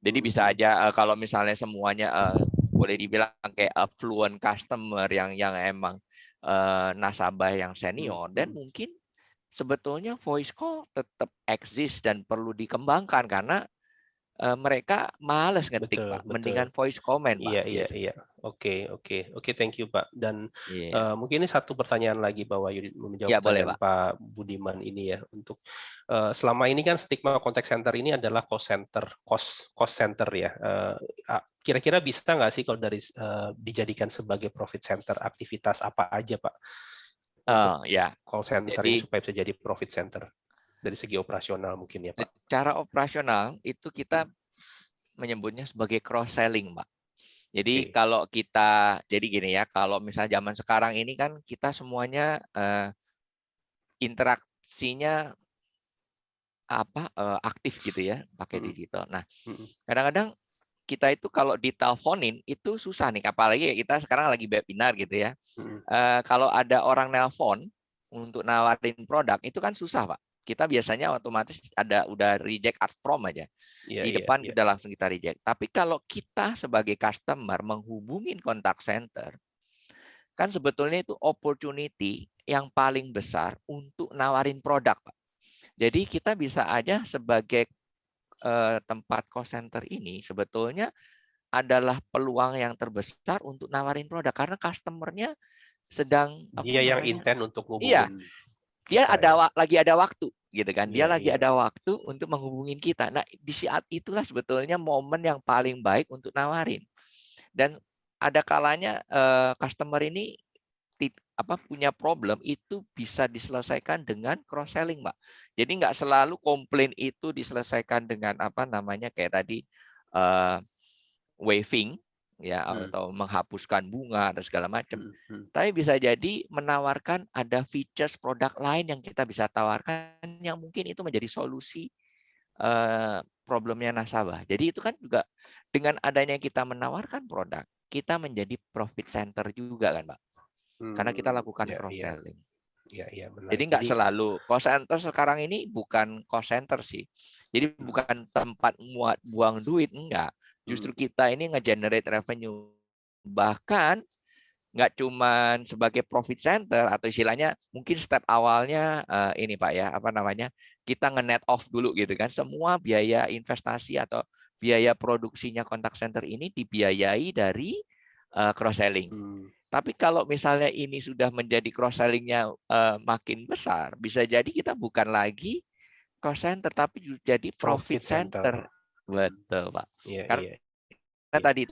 Jadi bisa aja kalau misalnya semuanya boleh dibilang kayak affluent customer yang emang nasabah yang senior, dan mungkin sebetulnya voice call tetap eksis dan perlu dikembangkan karena mereka males ngetik, Betul, Pak. betul. Mendingan voice comment, Pak. Iya. Oke, thank you, Pak. Dan mungkin ini satu pertanyaan lagi Pak Wahyudi menjawab Ya, boleh, pertanyaan Pak Budiman ini ya. Untuk selama ini kan stigma contact center ini adalah cost center ya. Kira-kira bisa nggak sih kalau dari dijadikan sebagai profit center, aktivitas apa aja Pak untuk Ya. call center Jadi, ini supaya bisa jadi profit center dari segi operasional mungkin ya Pak? Secara operasional itu kita menyebutnya sebagai cross selling, Pak. Jadi kalau kita, jadi gini ya, kalau misalnya zaman sekarang ini kan kita semuanya interaksinya aktif gitu ya, pakai digital. Nah, kadang-kadang kita itu kalau diteleponin itu susah nih, apalagi kita sekarang lagi webinar gitu ya. Kalau ada orang nelpon untuk nawarin produk itu kan susah, Pak. Kita biasanya otomatis udah reject at from aja. Di depan kita langsung kita reject. Tapi kalau kita sebagai customer menghubungin kontak center, kan sebetulnya itu opportunity yang paling besar untuk nawarin produk, Pak. Jadi kita bisa aja sebagai tempat call center ini sebetulnya adalah peluang yang terbesar untuk nawarin produk karena customernya sedang yang intent untuk hubungin. Iya, dia lagi ada waktu gitu kan. Dia lagi ada waktu untuk menghubungin kita. Nah, di saat itulah sebetulnya momen yang paling baik untuk nawarin. Dan ada kalanya customer ini punya problem itu bisa diselesaikan dengan cross selling, Mbak. Jadi nggak selalu komplain itu diselesaikan dengan kayak tadi waiving ya atau menghapuskan bunga atau segala macam. Tapi bisa jadi menawarkan ada features produk lain yang kita bisa tawarkan yang mungkin itu menjadi solusi problemnya nasabah. Jadi itu kan juga dengan adanya kita menawarkan produk, kita menjadi profit center juga kan, Pak. Karena kita lakukan cross selling. Jadi nggak selalu cost center sekarang ini bukan cost center sih. Jadi bukan tempat buang duit, enggak. Justru kita ini nge-generate revenue. Bahkan nggak cuma sebagai profit center atau istilahnya mungkin step awalnya ini Pak ya, kita nge-net off dulu gitu kan. Semua biaya investasi atau biaya produksinya kontak center ini dibiayai dari cross selling. Tapi kalau misalnya ini sudah menjadi cross selling-nya makin besar, bisa jadi kita bukan lagi cost center tapi jadi profit center. Betul, Pak. Karena tadi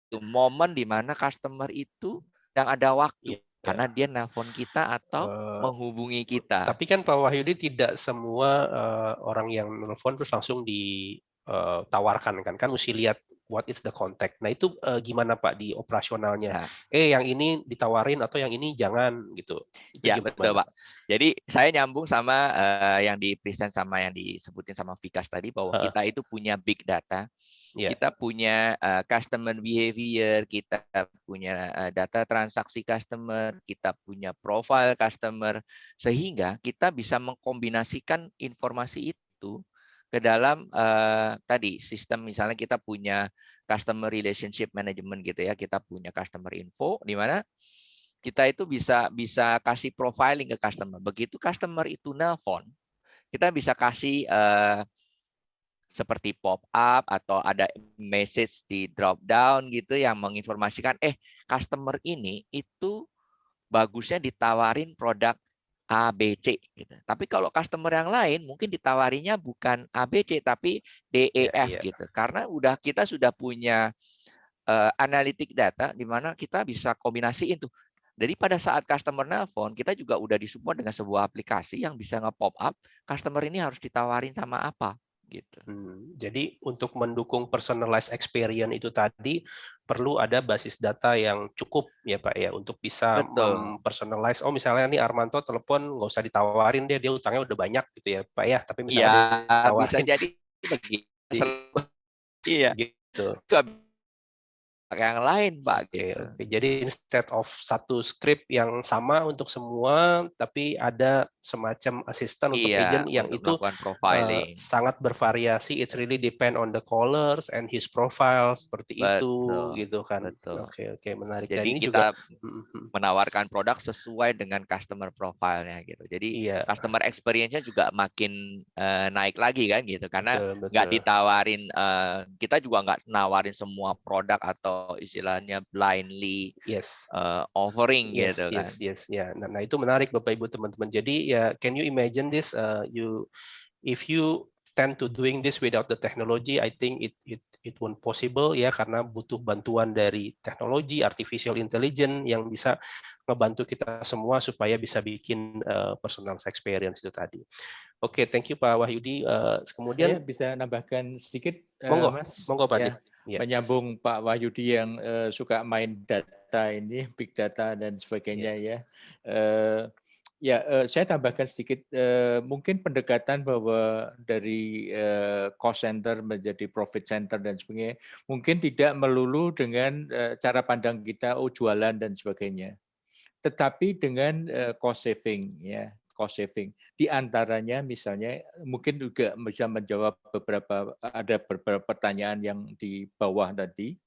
itu momen di mana customer itu yang ada waktu karena dia nelpon kita atau menghubungi kita. Tapi kan Pak Wahyudi tidak semua orang yang nelpon terus langsung ditawarkan kan mesti lihat what is the contact. Nah itu gimana Pak di operasionalnya? Yang ini ditawarin atau yang ini jangan gitu. Ya betul Pak. Jadi saya nyambung sama yang di-present sama yang disebutin sama Vikas tadi bahwa kita itu punya big data. Kita punya customer behavior, kita punya data transaksi customer, kita punya profile customer, sehingga kita bisa mengkombinasikan informasi itu ke dalam tadi sistem. Misalnya kita punya customer relationship management gitu ya, kita punya customer info di mana kita itu bisa kasih profiling ke customer. Begitu customer itu nelpon, kita bisa kasih seperti pop-up atau ada message di drop down gitu yang menginformasikan customer ini itu bagusnya ditawarin produk ABC gitu. Tapi kalau customer yang lain mungkin ditawarinya bukan ABC tapi DEF gitu. Karena kita sudah punya analitik data di mana kita bisa kombinasiin tuh. Jadi pada saat customer nelpon, kita juga udah disupport dengan sebuah aplikasi yang bisa nge-pop up customer ini harus ditawarin sama apa. Gitu. Jadi untuk mendukung personalized experience itu tadi perlu ada basis data yang cukup ya Pak ya untuk bisa mempersonalize. Misalnya nih Armanto telepon nggak usah ditawarin dia utangnya udah banyak gitu ya Pak ya. Tapi misalnya bisa jadi begitu. Iya. Gitu. yang lain, Pak, Oke, gitu. oke. Jadi instead of satu script yang sama untuk semua, tapi ada semacam asisten untuk Iya, agent yang untuk itu melakukan profiling. sangat bervariasi. It really depend on the callers and his profile seperti itu, Betul, gitu kan. betul. Oke, oke, menarik. Dan Jadi ini juga, kita menawarkan produk sesuai dengan customer profile-nya gitu. Jadi iya, customer experience-nya juga makin naik lagi kan gitu, karena betul, nggak betul. ditawarin, kita juga nggak nawarin semua produk atau istilahnya blindly Yes. offering Yes, gitu kan. yes, yes, ya. Nah, itu menarik Bapak Ibu teman-teman. Jadi ya, can you imagine this? If you tend to doing this without the technology, I think it won't possible ya, karena butuh bantuan dari teknologi, artificial intelligence yang bisa ngebantu kita semua supaya bisa bikin personal experience itu tadi. Oke, thank you Pak Wahyudi. Kemudian Saya bisa nambahkan sedikit, monggo, Mas, monggo Pak ya, Dik. Ya. menyambung Pak Wahyudi yang suka main data ini, big data dan sebagainya ya. Saya tambahkan sedikit, mungkin pendekatan bahwa dari cost center menjadi profit center dan sebagainya, mungkin tidak melulu dengan cara pandang kita, jualan dan sebagainya, tetapi dengan cost saving, ya, cost saving. Di antaranya misalnya mungkin juga bisa menjawab beberapa pertanyaan yang di bawah tadi.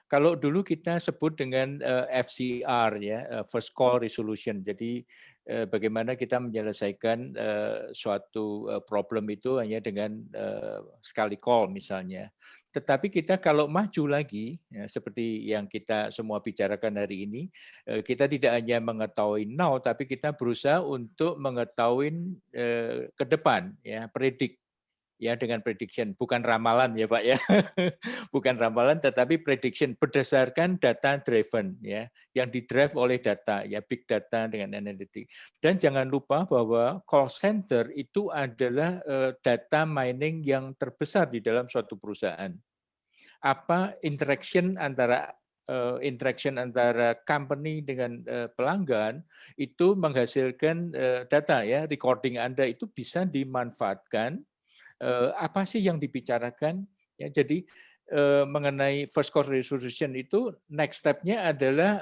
Kalau dulu kita sebut dengan FCR ya, first call resolution. Jadi bagaimana kita menyelesaikan suatu problem itu hanya dengan sekali call misalnya. Tetapi kita kalau maju lagi, ya, seperti yang kita semua bicarakan hari ini, kita tidak hanya mengetahui now, tapi kita berusaha untuk mengetahui ke depan, ya, predict. Ya, dengan prediction, bukan ramalan ya Pak ya, bukan ramalan, tetapi prediction berdasarkan data driven ya, yang didrive oleh data ya, big data dengan analytic. Dan jangan lupa bahwa call center itu adalah data mining yang terbesar di dalam suatu perusahaan. Apa interaction antara company dengan pelanggan itu menghasilkan data ya, recording Anda itu bisa dimanfaatkan. Apa sih yang dibicarakan? Ya, jadi mengenai first cause resolution itu next step-nya adalah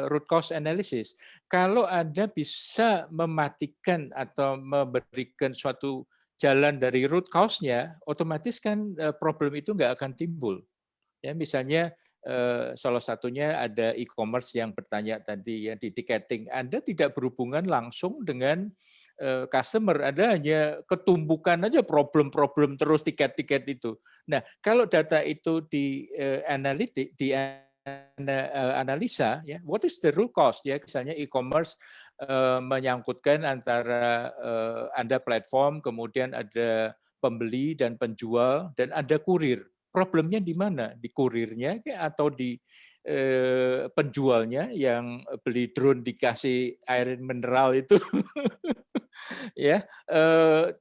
root cause analysis. Kalau Anda bisa mematikan atau memberikan suatu jalan dari root cause-nya, otomatis kan problem itu nggak akan timbul. Ya, misalnya salah satunya ada e-commerce yang bertanya tadi ya di ticketing. Anda tidak berhubungan langsung dengan customer, Anda hanya ketumbukan aja problem-problem terus tiket-tiket itu. Nah, kalau data itu di analitik, di analisa, ya, what is the root cause? Ya, misalnya e-commerce menyangkutkan antara Anda platform, kemudian ada pembeli dan penjual, dan ada kurir. Problemnya di mana? Di kurirnya atau di penjualnya yang beli drone dikasih air mineral itu? Ya,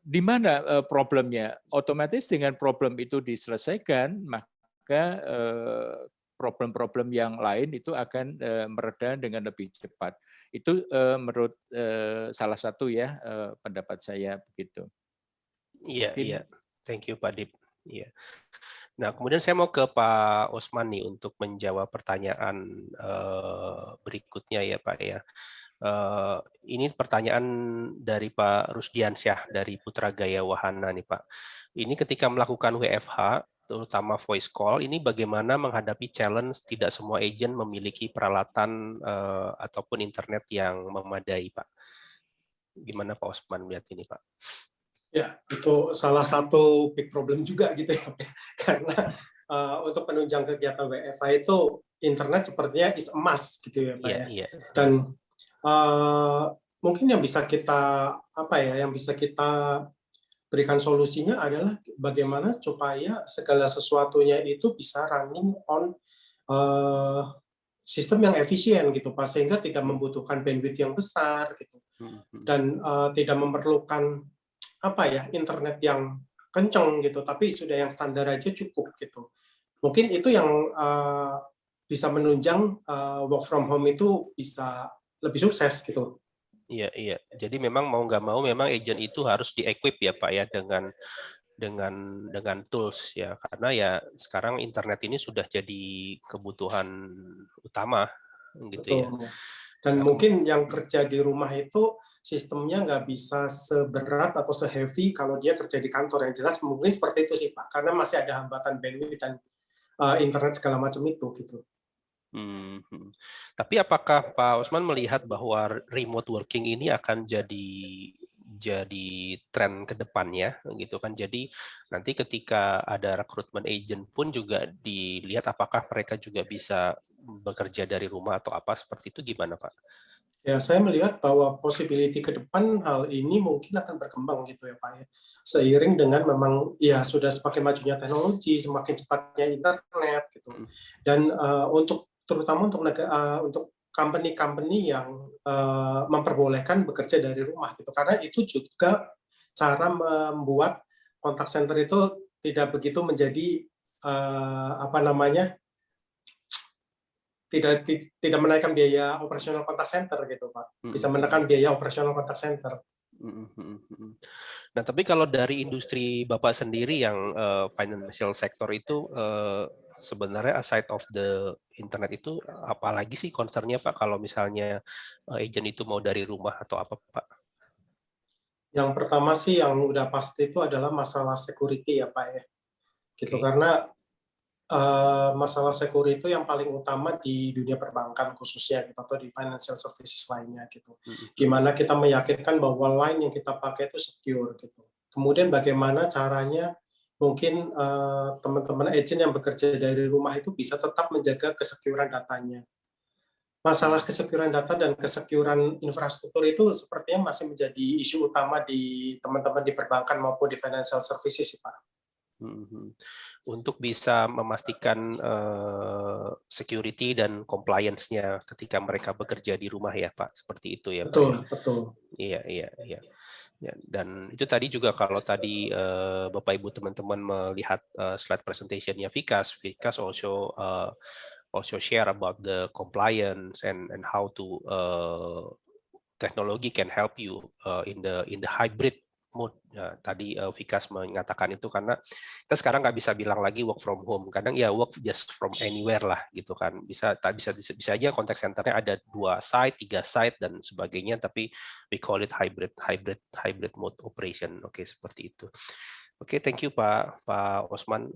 di mana problemnya? Otomatis dengan problem itu diselesaikan, maka problem-problem yang lain itu akan mereda dengan lebih cepat. Itu menurut salah satu ya pendapat saya begitu. Iya, Mungkin. iya. Thank you Pak Dip. Iya. Nah, kemudian saya mau ke Pak Osman nih untuk menjawab pertanyaan berikutnya ya Pak ya. Ini pertanyaan dari Pak Rusdiansyah dari Putra Gaya Wahana nih Pak. Ini ketika melakukan WFH, terutama voice call, ini bagaimana menghadapi challenge tidak semua agent memiliki peralatan ataupun internet yang memadai Pak. Gimana Pak Osman melihat ini Pak? Ya, itu salah satu big problem juga gitu ya, karena untuk penunjang kegiatan WFH itu internet sepertinya is a must gitu ya Pak ya. Iya. Dan mungkin yang bisa kita berikan solusinya adalah bagaimana supaya segala sesuatunya itu bisa running on sistem yang efisien gitu Pak, sehingga tidak membutuhkan bandwidth yang besar gitu, dan tidak memerlukan internet yang kencang gitu, tapi sudah yang standar aja cukup gitu. Mungkin itu yang bisa menunjang work from home itu bisa lebih sukses gitu. Iya. Jadi memang mau nggak mau memang agent itu harus di-equip ya Pak ya dengan dengan tools ya, karena ya sekarang internet ini sudah jadi kebutuhan utama gitu ya. Betul. Dan mungkin yang kerja di rumah itu sistemnya nggak bisa seberat atau se-heavy kalau dia kerja di kantor. Yang jelas mungkin seperti itu sih Pak, karena masih ada hambatan bandwidth dan internet segala macam itu gitu. Tapi apakah Pak Osman melihat bahwa remote working ini akan jadi tren ke depannya gitu kan? Jadi nanti ketika ada rekrutmen agent pun juga dilihat apakah mereka juga bisa bekerja dari rumah atau apa seperti itu, gimana Pak? Ya, saya melihat bahwa possibility ke depan hal ini mungkin akan berkembang gitu ya Pak ya. Seiring dengan memang ya sudah semakin majunya teknologi, semakin cepatnya internet gitu. Dan terutama untuk company-company yang memperbolehkan bekerja dari rumah gitu. Karena itu juga cara membuat contact center itu tidak begitu menjadi tidak menaikkan biaya operasional contact center gitu Pak. Bisa menekan biaya operasional contact center. Nah, tapi kalau dari industri Bapak sendiri yang financial sector itu sebenarnya aside of the internet itu apalagi sih concern-nya Pak kalau misalnya agent itu mau dari rumah atau apa Pak? Yang pertama sih yang udah pasti itu adalah masalah security ya Pak ya. Gitu. Karena masalah security itu yang paling utama di dunia perbankan khususnya gitu, atau di financial services lainnya gitu. Gimana kita meyakinkan bahwa line yang kita pakai itu secure gitu. Kemudian bagaimana caranya mungkin teman-teman agent yang bekerja dari rumah itu bisa tetap menjaga kesecurean datanya. Masalah kesecurean data dan kesecurean infrastruktur itu sepertinya masih menjadi isu utama di teman-teman di perbankan maupun di financial services, Pak. Untuk bisa memastikan security dan compliance-nya ketika mereka bekerja di rumah ya Pak, seperti itu ya Pak. Betul. Iya. Ya, dan itu tadi juga kalau tadi Bapak Ibu teman-teman melihat slide presentation-nya Vikas also share about the compliance and how to technology can help you in the hybrid mode. Nah, tadi Vikas mengatakan itu karena kita sekarang nggak bisa bilang lagi work from home. Kadang ya work just from anywhere lah gitu kan. Bisa aja contact center-nya ada 2 site, 3 site dan sebagainya, tapi we call it hybrid mode operation. Oke, seperti itu. Oke, thank you Pak Osman.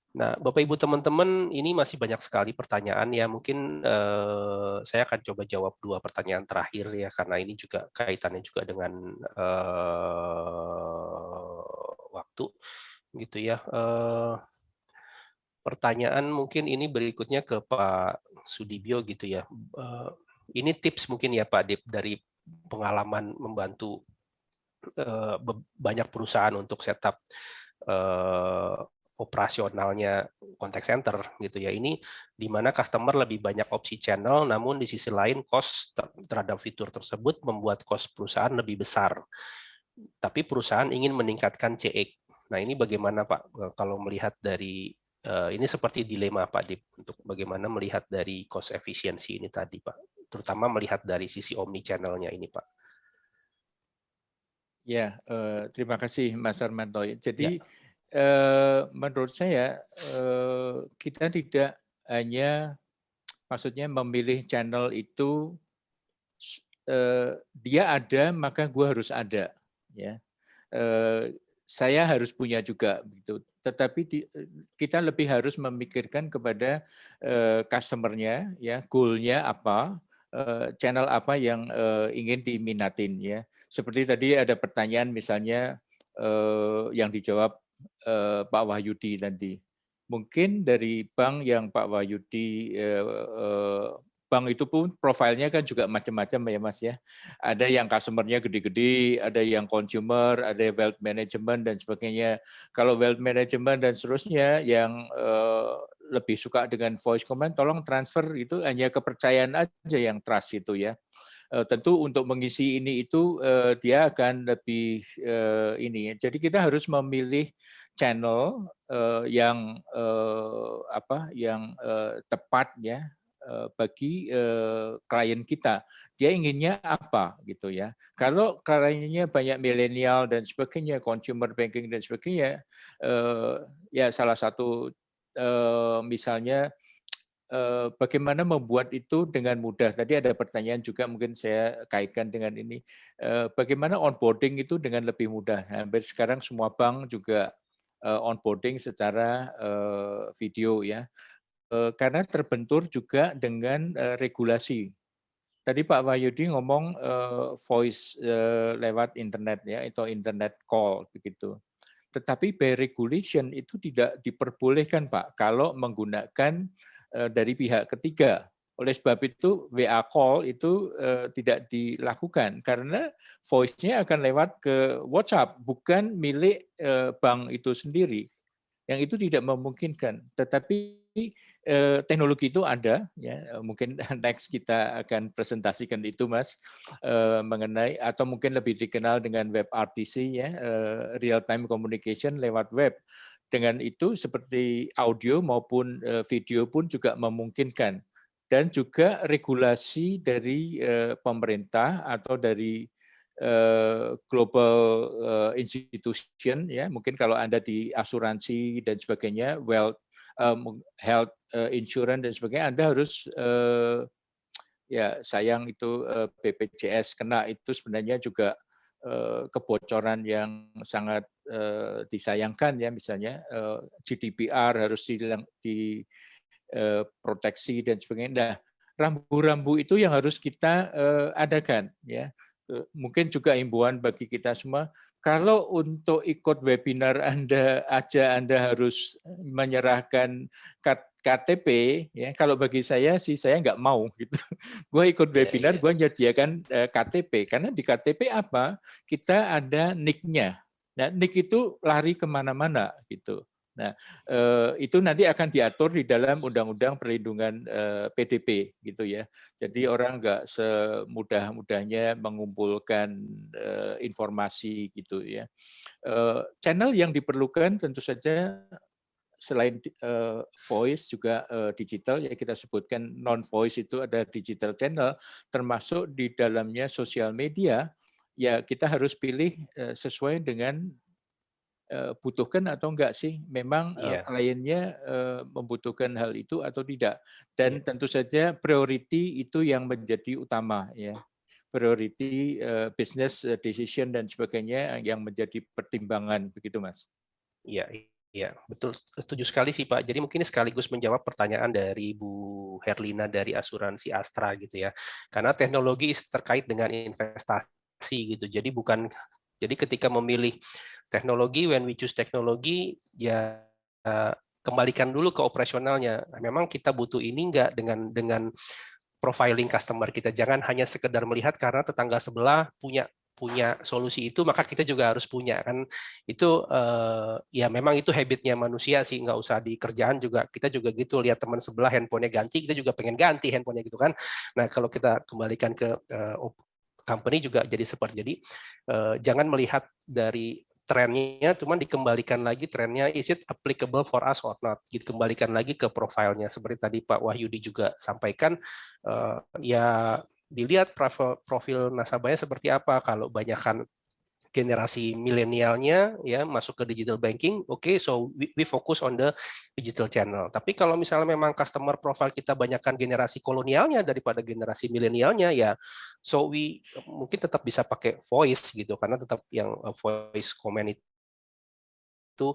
Nah, Bapak Ibu teman-teman, ini masih banyak sekali pertanyaan ya. Mungkin saya akan coba jawab 2 pertanyaan terakhir ya, karena ini juga kaitannya juga dengan waktu, gitu ya. Pertanyaan mungkin ini berikutnya ke Pak Sudibyo gitu ya. Ini tips mungkin ya Pak dari pengalaman membantu banyak perusahaan untuk setup operasionalnya contact center gitu ya. Ini di mana customer lebih banyak opsi channel, namun di sisi lain cost terhadap fitur tersebut membuat cost perusahaan lebih besar. Tapi perusahaan ingin meningkatkan CX. Nah, ini bagaimana Pak kalau melihat dari ini seperti dilema Pak untuk bagaimana melihat dari cost efisiensi ini tadi Pak, terutama melihat dari sisi omni channel-nya ini Pak. Ya, terima kasih Mas Armanto. Jadi menurut saya kita tidak hanya maksudnya memilih channel itu dia ada maka gua harus ada ya. Saya harus punya juga gitu. Tetapi kita lebih harus memikirkan kepada customer-nya ya, goal-nya apa, channel apa yang ingin diminatin ya. Seperti tadi ada pertanyaan misalnya yang dijawab Pak Wahyudi nanti. Mungkin dari bank yang Pak Wahyudi bank itu pun profilnya kan juga macam-macam ya Mas ya. Ada yang customer-nya gede-gede, ada yang consumer, ada wealth management dan sebagainya. Kalau wealth management dan seterusnya yang lebih suka dengan voice command, tolong transfer itu hanya kepercayaan aja yang trust itu ya. Tentu untuk mengisi ini itu dia akan lebih ini. Jadi kita harus memilih channel yang tepat ya, bagi klien kita. Dia inginnya apa gitu ya. Kalau kliennya banyak milenial dan sebagainya, consumer banking dan sebagainya, ya salah satu misalnya bagaimana membuat itu dengan mudah. Tadi ada pertanyaan juga mungkin saya kaitkan dengan ini. Bagaimana onboarding itu dengan lebih mudah. Hampir sekarang semua bank juga onboarding secara video ya. Karena terbentur juga dengan regulasi. Tadi Pak Wahyudi ngomong voice lewat internet ya, atau internet call begitu. Tetapi by regulation itu tidak diperbolehkan Pak kalau menggunakan dari pihak ketiga. Oleh sebab itu WA call itu tidak dilakukan karena voice-nya akan lewat ke WhatsApp, bukan milik bank itu sendiri. Yang itu tidak memungkinkan. Tetapi teknologi itu ada, ya mungkin next kita akan presentasikan itu Mas, mengenai atau mungkin lebih dikenal dengan web RTC ya, real time communication lewat web. Dengan itu seperti audio maupun video pun juga memungkinkan. Dan juga regulasi dari pemerintah atau dari global institution ya, mungkin kalau Anda di asuransi dan sebagainya, health insurance dan sebagainya, Anda harus ya sayang itu BPJS kena, itu sebenarnya juga kebocoran yang sangat disayangkan ya, misalnya GDPR harus diproteksi dan sebagainya. Nah, rambu-rambu itu yang harus kita adakan ya. Mungkin juga himbauan bagi kita semua, kalau untuk ikut webinar Anda harus menyerahkan KTP ya. Kalau bagi saya sih saya nggak mau gitu. Gue ikut webinar, gue menyediakan KTP karena di KTP apa? Kita ada nick-nya. Nah, nick itu lari kemana-mana gitu. Nah, itu nanti akan diatur di dalam Undang-Undang Perlindungan PDP gitu ya. Jadi orang nggak semudah-mudahnya mengumpulkan informasi gitu ya. Channel yang diperlukan tentu saja selain voice juga digital ya, kita sebutkan non voice itu ada digital channel, termasuk di dalamnya sosial media. Ya kita harus pilih sesuai dengan butuhkan atau enggak sih, memang kliennya membutuhkan hal itu atau tidak. Dan tentu saja priority itu yang menjadi utama ya. Priority business decision dan sebagainya yang menjadi pertimbangan begitu Mas. Iya, iya, betul, setuju sekali sih Pak. Jadi mungkin sekaligus menjawab pertanyaan dari Bu Herlina dari asuransi Astra gitu ya. Karena teknologi terkait dengan investasi gitu. Jadi ketika memilih teknologi, when we choose teknologi, ya kembalikan dulu ke operasionalnya. Memang kita butuh ini enggak dengan profiling customer kita. Jangan hanya sekedar melihat karena tetangga sebelah punya solusi itu, maka kita juga harus punya kan. Itu ya memang itu habitnya manusia sih, nggak usah di kerjaan juga, kita juga gitu, lihat teman sebelah handphonenya ganti, kita juga pengen ganti handphonenya gitu kan. Nah kalau kita kembalikan ke company juga jadi seperti, jadi jangan melihat dari trennya, cuman dikembalikan lagi trennya, is it applicable for us or not? Dikembalikan lagi ke profilnya, seperti tadi Pak Wahyudi juga sampaikan, ya dilihat profil nasabahnya seperti apa. Kalau banyakkan generasi milenialnya ya masuk ke digital banking, oke, so we focus on the digital channel. Tapi kalau misalnya memang customer profile kita banyakkan generasi kolonialnya daripada generasi milenialnya, ya so we mungkin tetap bisa pakai voice gitu, karena tetap yang voice comment itu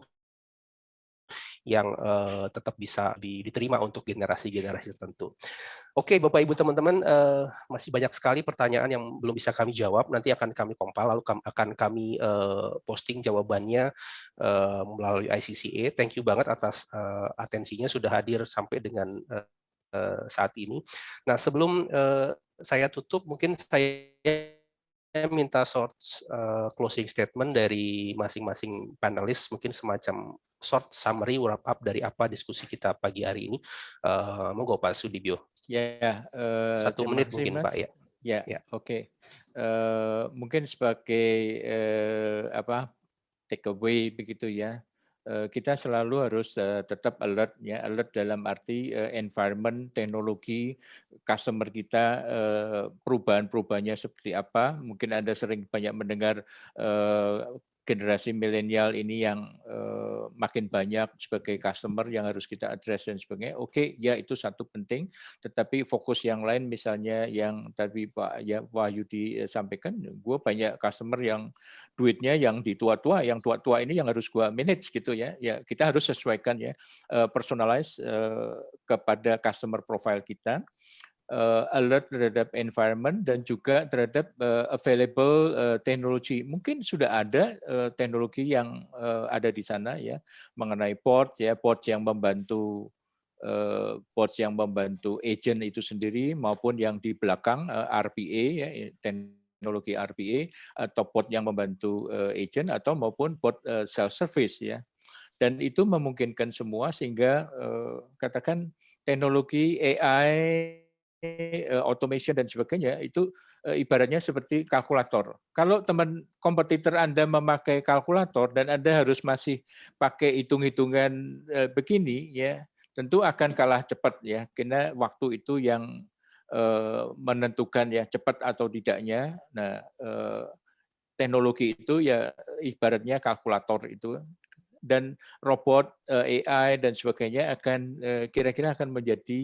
yang tetap bisa diterima untuk generasi-generasi tertentu. Oke, Bapak Ibu teman-teman, masih banyak sekali pertanyaan yang belum bisa kami jawab. Nanti akan kami compile, lalu akan kami posting jawabannya melalui ICCA. Thank you banget atas atensinya, sudah hadir sampai dengan saat ini. Nah, sebelum saya tutup, mungkin saya minta short closing statement dari masing-masing panelis, mungkin semacam short summary wrap up dari apa diskusi kita pagi hari ini. Monggo Pak Sudibyo. Ya, 1 menit mungkin Mas. Pak ya. Ya. Oke. Mungkin sebagai take away begitu ya. kita selalu harus tetap alert ya, alert dalam arti environment, teknologi, customer kita, perubahan-perubahannya seperti apa. Mungkin Anda sering banyak mendengar generasi milenial ini yang makin banyak sebagai customer yang harus kita address dan sebagainya. Oke, ya itu satu penting. Tetapi fokus yang lain misalnya yang tadi Pak Wahyudi sampaikan, gue banyak customer yang duitnya yang di tua-tua, yang tua-tua ini yang harus gue manage gitu ya. Ya kita harus sesuaikan ya, personalize kepada customer profile kita. Alert terhadap environment dan juga terhadap available teknologi. Mungkin sudah ada teknologi yang ada di sana ya mengenai ports yang membantu agent itu sendiri maupun yang di belakang RPA ya, teknologi RPA atau port yang membantu agent atau maupun port self service ya. Dan itu memungkinkan semua sehingga katakan teknologi AI, automation dan sebagainya itu ibaratnya seperti kalkulator. Kalau teman kompetitor Anda memakai kalkulator dan Anda harus masih pakai hitung-hitungan begini ya, tentu akan kalah cepat ya, karena waktu itu yang menentukan ya cepat atau tidaknya. Nah, teknologi itu ya ibaratnya kalkulator itu, dan robot, AI dan sebagainya akan kira-kira akan menjadi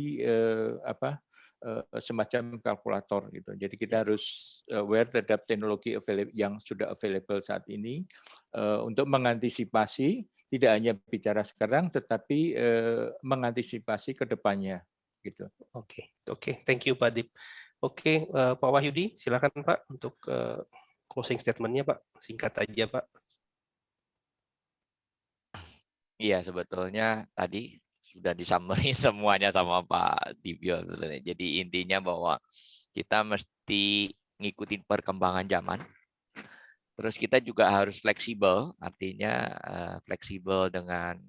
semacam kalkulator gitu. Jadi kita harus aware terhadap teknologi yang sudah available saat ini untuk mengantisipasi, tidak hanya bicara sekarang, tetapi mengantisipasi ke depannya gitu. Oke, thank you Pak Dip. Oke, Pak Wahyudi, silakan Pak untuk closing statement-nya Pak, singkat aja Pak. Iya, sebetulnya tadi sudah disummary semuanya sama Pak Dibyo. Jadi intinya bahwa kita mesti ngikutin perkembangan zaman. Terus kita juga harus fleksibel, artinya fleksibel dengan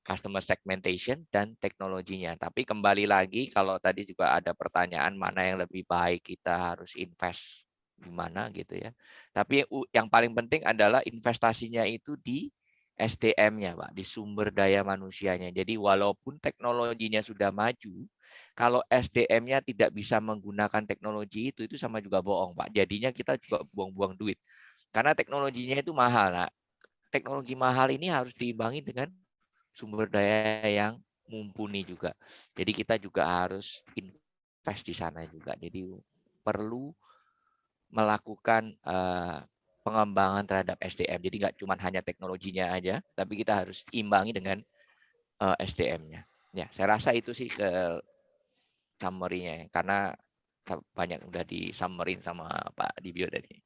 customer segmentation dan teknologinya. Tapi kembali lagi, kalau tadi juga ada pertanyaan mana yang lebih baik kita harus invest di mana gitu ya. Tapi yang paling penting adalah investasinya itu di SDM-nya, Pak, di sumber daya manusianya. Jadi walaupun teknologinya sudah maju, kalau SDM-nya tidak bisa menggunakan teknologi itu sama juga bohong, Pak. Jadinya kita juga buang-buang duit. Karena teknologinya itu mahal. Nah, teknologi mahal ini harus diimbangi dengan sumber daya yang mumpuni juga. Jadi kita juga harus invest di sana juga. Jadi perlu melakukan pengembangan terhadap SDM. Jadi nggak cuma hanya teknologinya aja, tapi kita harus imbangi dengan SDM-nya. Ya, saya rasa itu sih ke summary-nya, karena banyak udah di summary sama Pak Dibyo tadi.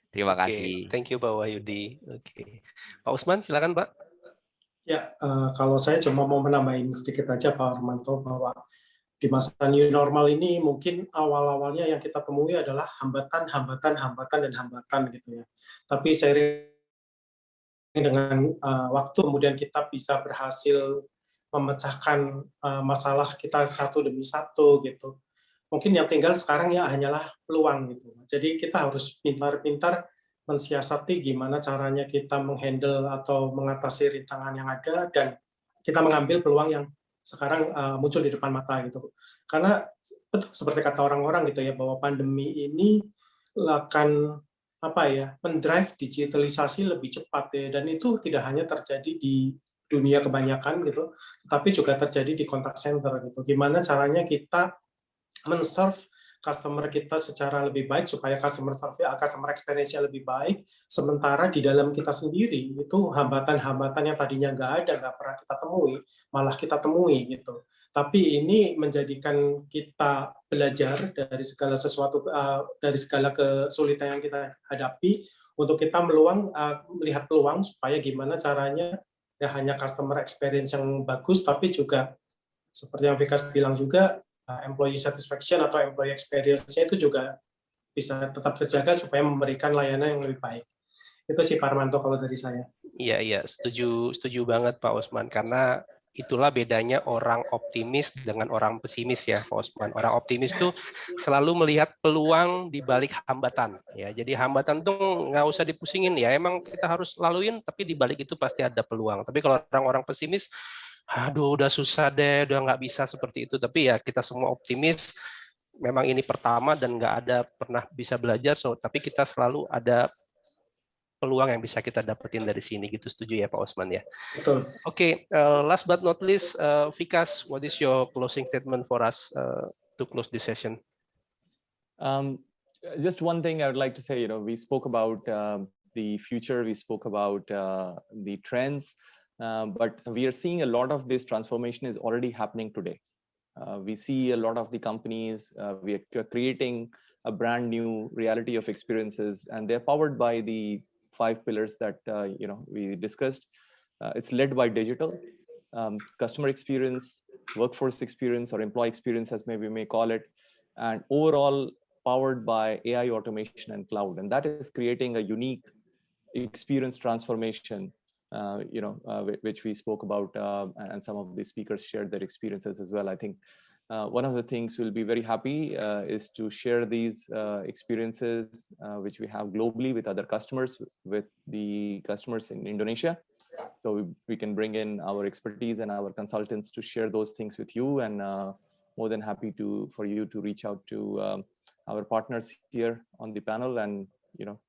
Terima kasih. Thank you Pak Wahyudi. Oke, Pak Usman, silakan Pak. Ya, kalau saya cuma mau menambahin sedikit aja Pak Armanto, bahwa di masa new normal ini mungkin awal-awalnya yang kita temui adalah hambatan gitu ya. Tapi seiring dengan waktu kemudian kita bisa berhasil memecahkan masalah kita satu demi satu gitu. Mungkin yang tinggal sekarang ya hanyalah peluang gitu. Jadi kita harus pintar-pintar mensiasati gimana caranya kita menghandle atau mengatasi rintangan yang ada dan kita mengambil peluang yang sekarang muncul di depan mata gitu. Karena seperti kata orang-orang gitu ya, bahwa pandemi ini akan mendrive digitalisasi lebih cepat ya, dan itu tidak hanya terjadi di dunia kebanyakan gitu, tapi juga terjadi di contact center gitu. Gimana caranya kita men-serve customer kita secara lebih baik supaya customer experience-nya lebih baik, sementara di dalam kita sendiri itu hambatan-hambatan yang tadinya nggak pernah kita temui, malah kita temui gitu. Tapi ini menjadikan kita belajar dari segala sesuatu, dari segala kesulitan yang kita hadapi, untuk kita melihat peluang supaya gimana caranya ya hanya customer experience yang bagus, tapi juga seperti yang Vikas bilang juga, employee satisfaction atau employee experience-nya itu juga bisa tetap terjaga supaya memberikan layanan yang lebih baik. Itu sih Pak Armanto kalau dari saya. Iya, setuju banget Pak Usman, karena itulah bedanya orang optimis dengan orang pesimis ya, Pak Osman. Orang optimis tuh selalu melihat peluang di balik hambatan ya. Jadi hambatan tuh nggak usah dipusingin ya. Emang kita harus laluin, tapi di balik itu pasti ada peluang. Tapi kalau orang-orang pesimis, aduh udah susah deh, udah nggak bisa seperti itu. Tapi ya kita semua optimis. Memang ini pertama dan nggak ada pernah bisa belajar. Tapi kita selalu ada peluang yang bisa kita dapetin dari sini gitu. Setuju ya Pak Osman ya? Betul. Oke, last but not least, Vikas, what is your closing statement for us to close this session? Just one thing I would like to say, we spoke about the future, we spoke about the trends, but we are seeing a lot of this transformation is already happening today. We see a lot of the companies, we are creating a brand new reality of experiences, and they're powered by the 5 pillars that we discussed. It's led by digital, customer experience, workforce experience, or employee experience, as maybe we may call it, and overall powered by AI automation and cloud. And that is creating a unique experience transformation, which we spoke about, and some of the speakers shared their experiences as well. I think one of the things we'll be very happy is to share these experiences which we have globally with other customers, with the customers in Indonesia. So we can bring in our expertise and our consultants to share those things with you, and more than happy for you to reach out to our partners here on the panel, and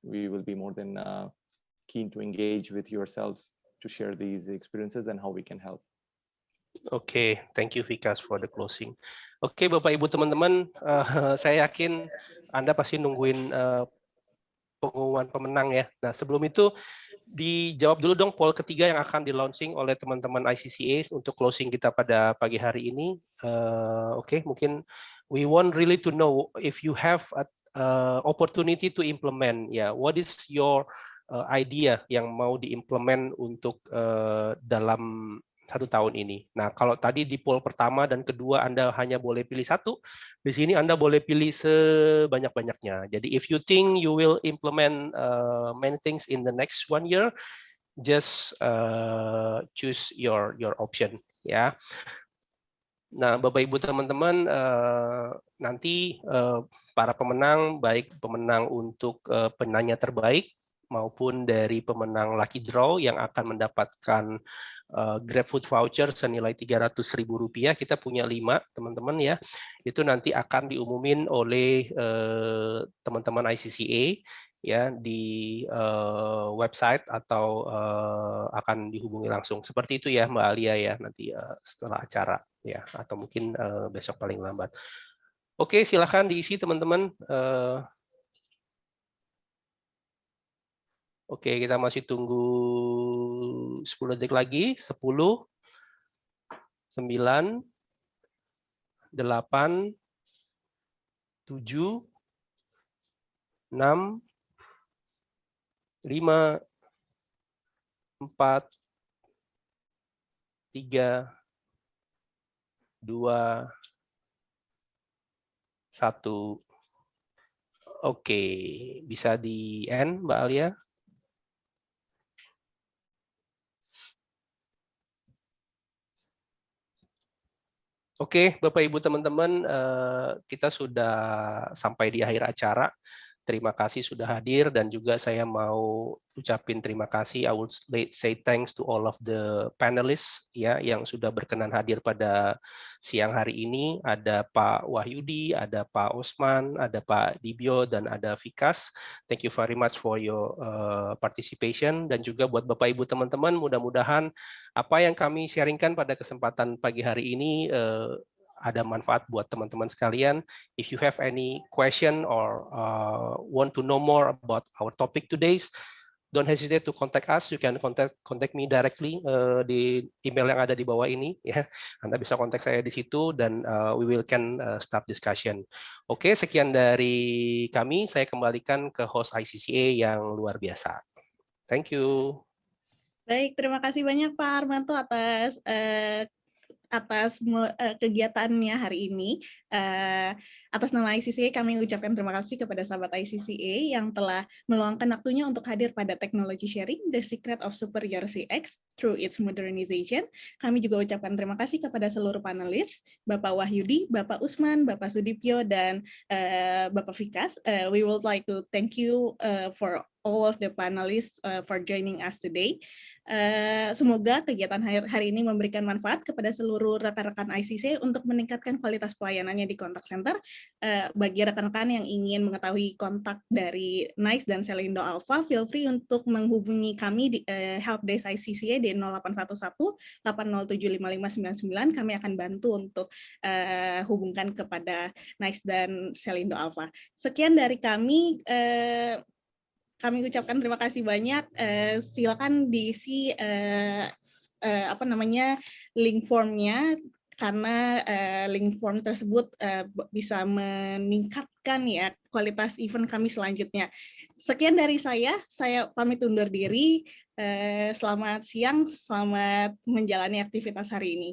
we will be more than keen to engage with yourselves to share these experiences and how we can help. Oke, thank you Vikas for the closing. Oke, Bapak Ibu teman-teman, saya yakin Anda pasti nungguin pengumuman pemenang ya. Nah, sebelum itu dijawab dulu dong poll ketiga yang akan di-launching oleh teman-teman ICCA untuk closing kita pada pagi hari ini. Oke, mungkin we want really to know if you have a opportunity to implement. What is your idea yang mau diimplement untuk dalam 1 tahun ini. Nah, kalau tadi di poll pertama dan kedua Anda hanya boleh pilih 1, di sini Anda boleh pilih sebanyak-banyaknya. Jadi if you think you will implement many things in the next 1 year, just choose your option ya. Nah, Bapak Ibu teman-teman, nanti para pemenang, baik pemenang untuk penanya terbaik maupun dari pemenang lucky draw yang akan mendapatkan GrabFood voucher senilai Rp300.000, kita punya 5 teman-teman ya. Itu nanti akan diumumin oleh teman-teman ICCA ya di website atau akan dihubungi langsung. Seperti itu ya Mbak Alia ya, nanti setelah acara ya, atau mungkin besok paling lambat. Oke, silakan diisi teman-teman. Oke, kita masih tunggu 10 detik lagi. 10, 9, 8, 7, 6, 5, 4, 3, 2, 1. Oke, bisa di-end Mbak Alia? Oke, Bapak Ibu teman-teman, kita sudah sampai di akhir acara. Terima kasih sudah hadir, dan juga saya mau ucapin terima kasih. I would say thanks to all of the panelists ya yang sudah berkenan hadir pada siang hari ini. Ada Pak Wahyudi, ada Pak Osman, ada Pak Dibyo, dan ada Vikas. Thank you very much for your participation, dan juga buat Bapak Ibu teman-teman, mudah-mudahan apa yang kami sharingkan pada kesempatan pagi hari ini ada manfaat buat teman-teman sekalian. If you have any question or want to know more about our topic today, don't hesitate to contact us. You can contact me directly di email yang ada di bawah ini ya. Anda bisa kontak saya di situ, dan we will can start discussion. Oke, sekian dari kami. Saya kembalikan ke host ICCA yang luar biasa. Thank you. Baik, terima kasih banyak Pak Armanto atas atas kegiatannya hari ini. Atas nama ICCA kami ucapkan terima kasih kepada sahabat ICCA yang telah meluangkan waktunya untuk hadir pada Technology Sharing, The Secret of Superior CX through its Modernization. Kami juga ucapkan terima kasih kepada seluruh panelis, Bapak Wahyudi, Bapak Usman, Bapak Sudipyo, dan Bapak Vikas. We would like to thank you for all of the panelists for joining us today. Semoga kegiatan hari ini memberikan manfaat kepada seluruh rekan-rekan ICC untuk meningkatkan kualitas pelayanannya di contact center. Bagi rekan-rekan yang ingin mengetahui kontak dari NICE dan Selindo Alpha, feel free untuk menghubungi kami di Helpdesk ICCA di 0811 807 5599. Kami akan bantu untuk hubungkan kepada NICE dan Selindo Alpha. Sekian dari kami. Kami ucapkan terima kasih banyak. Silakan diisi link formnya, karena link form tersebut bisa meningkatkan ya kualitas event kami selanjutnya. Sekian dari saya pamit undur diri. Selamat siang, selamat menjalani aktivitas hari ini.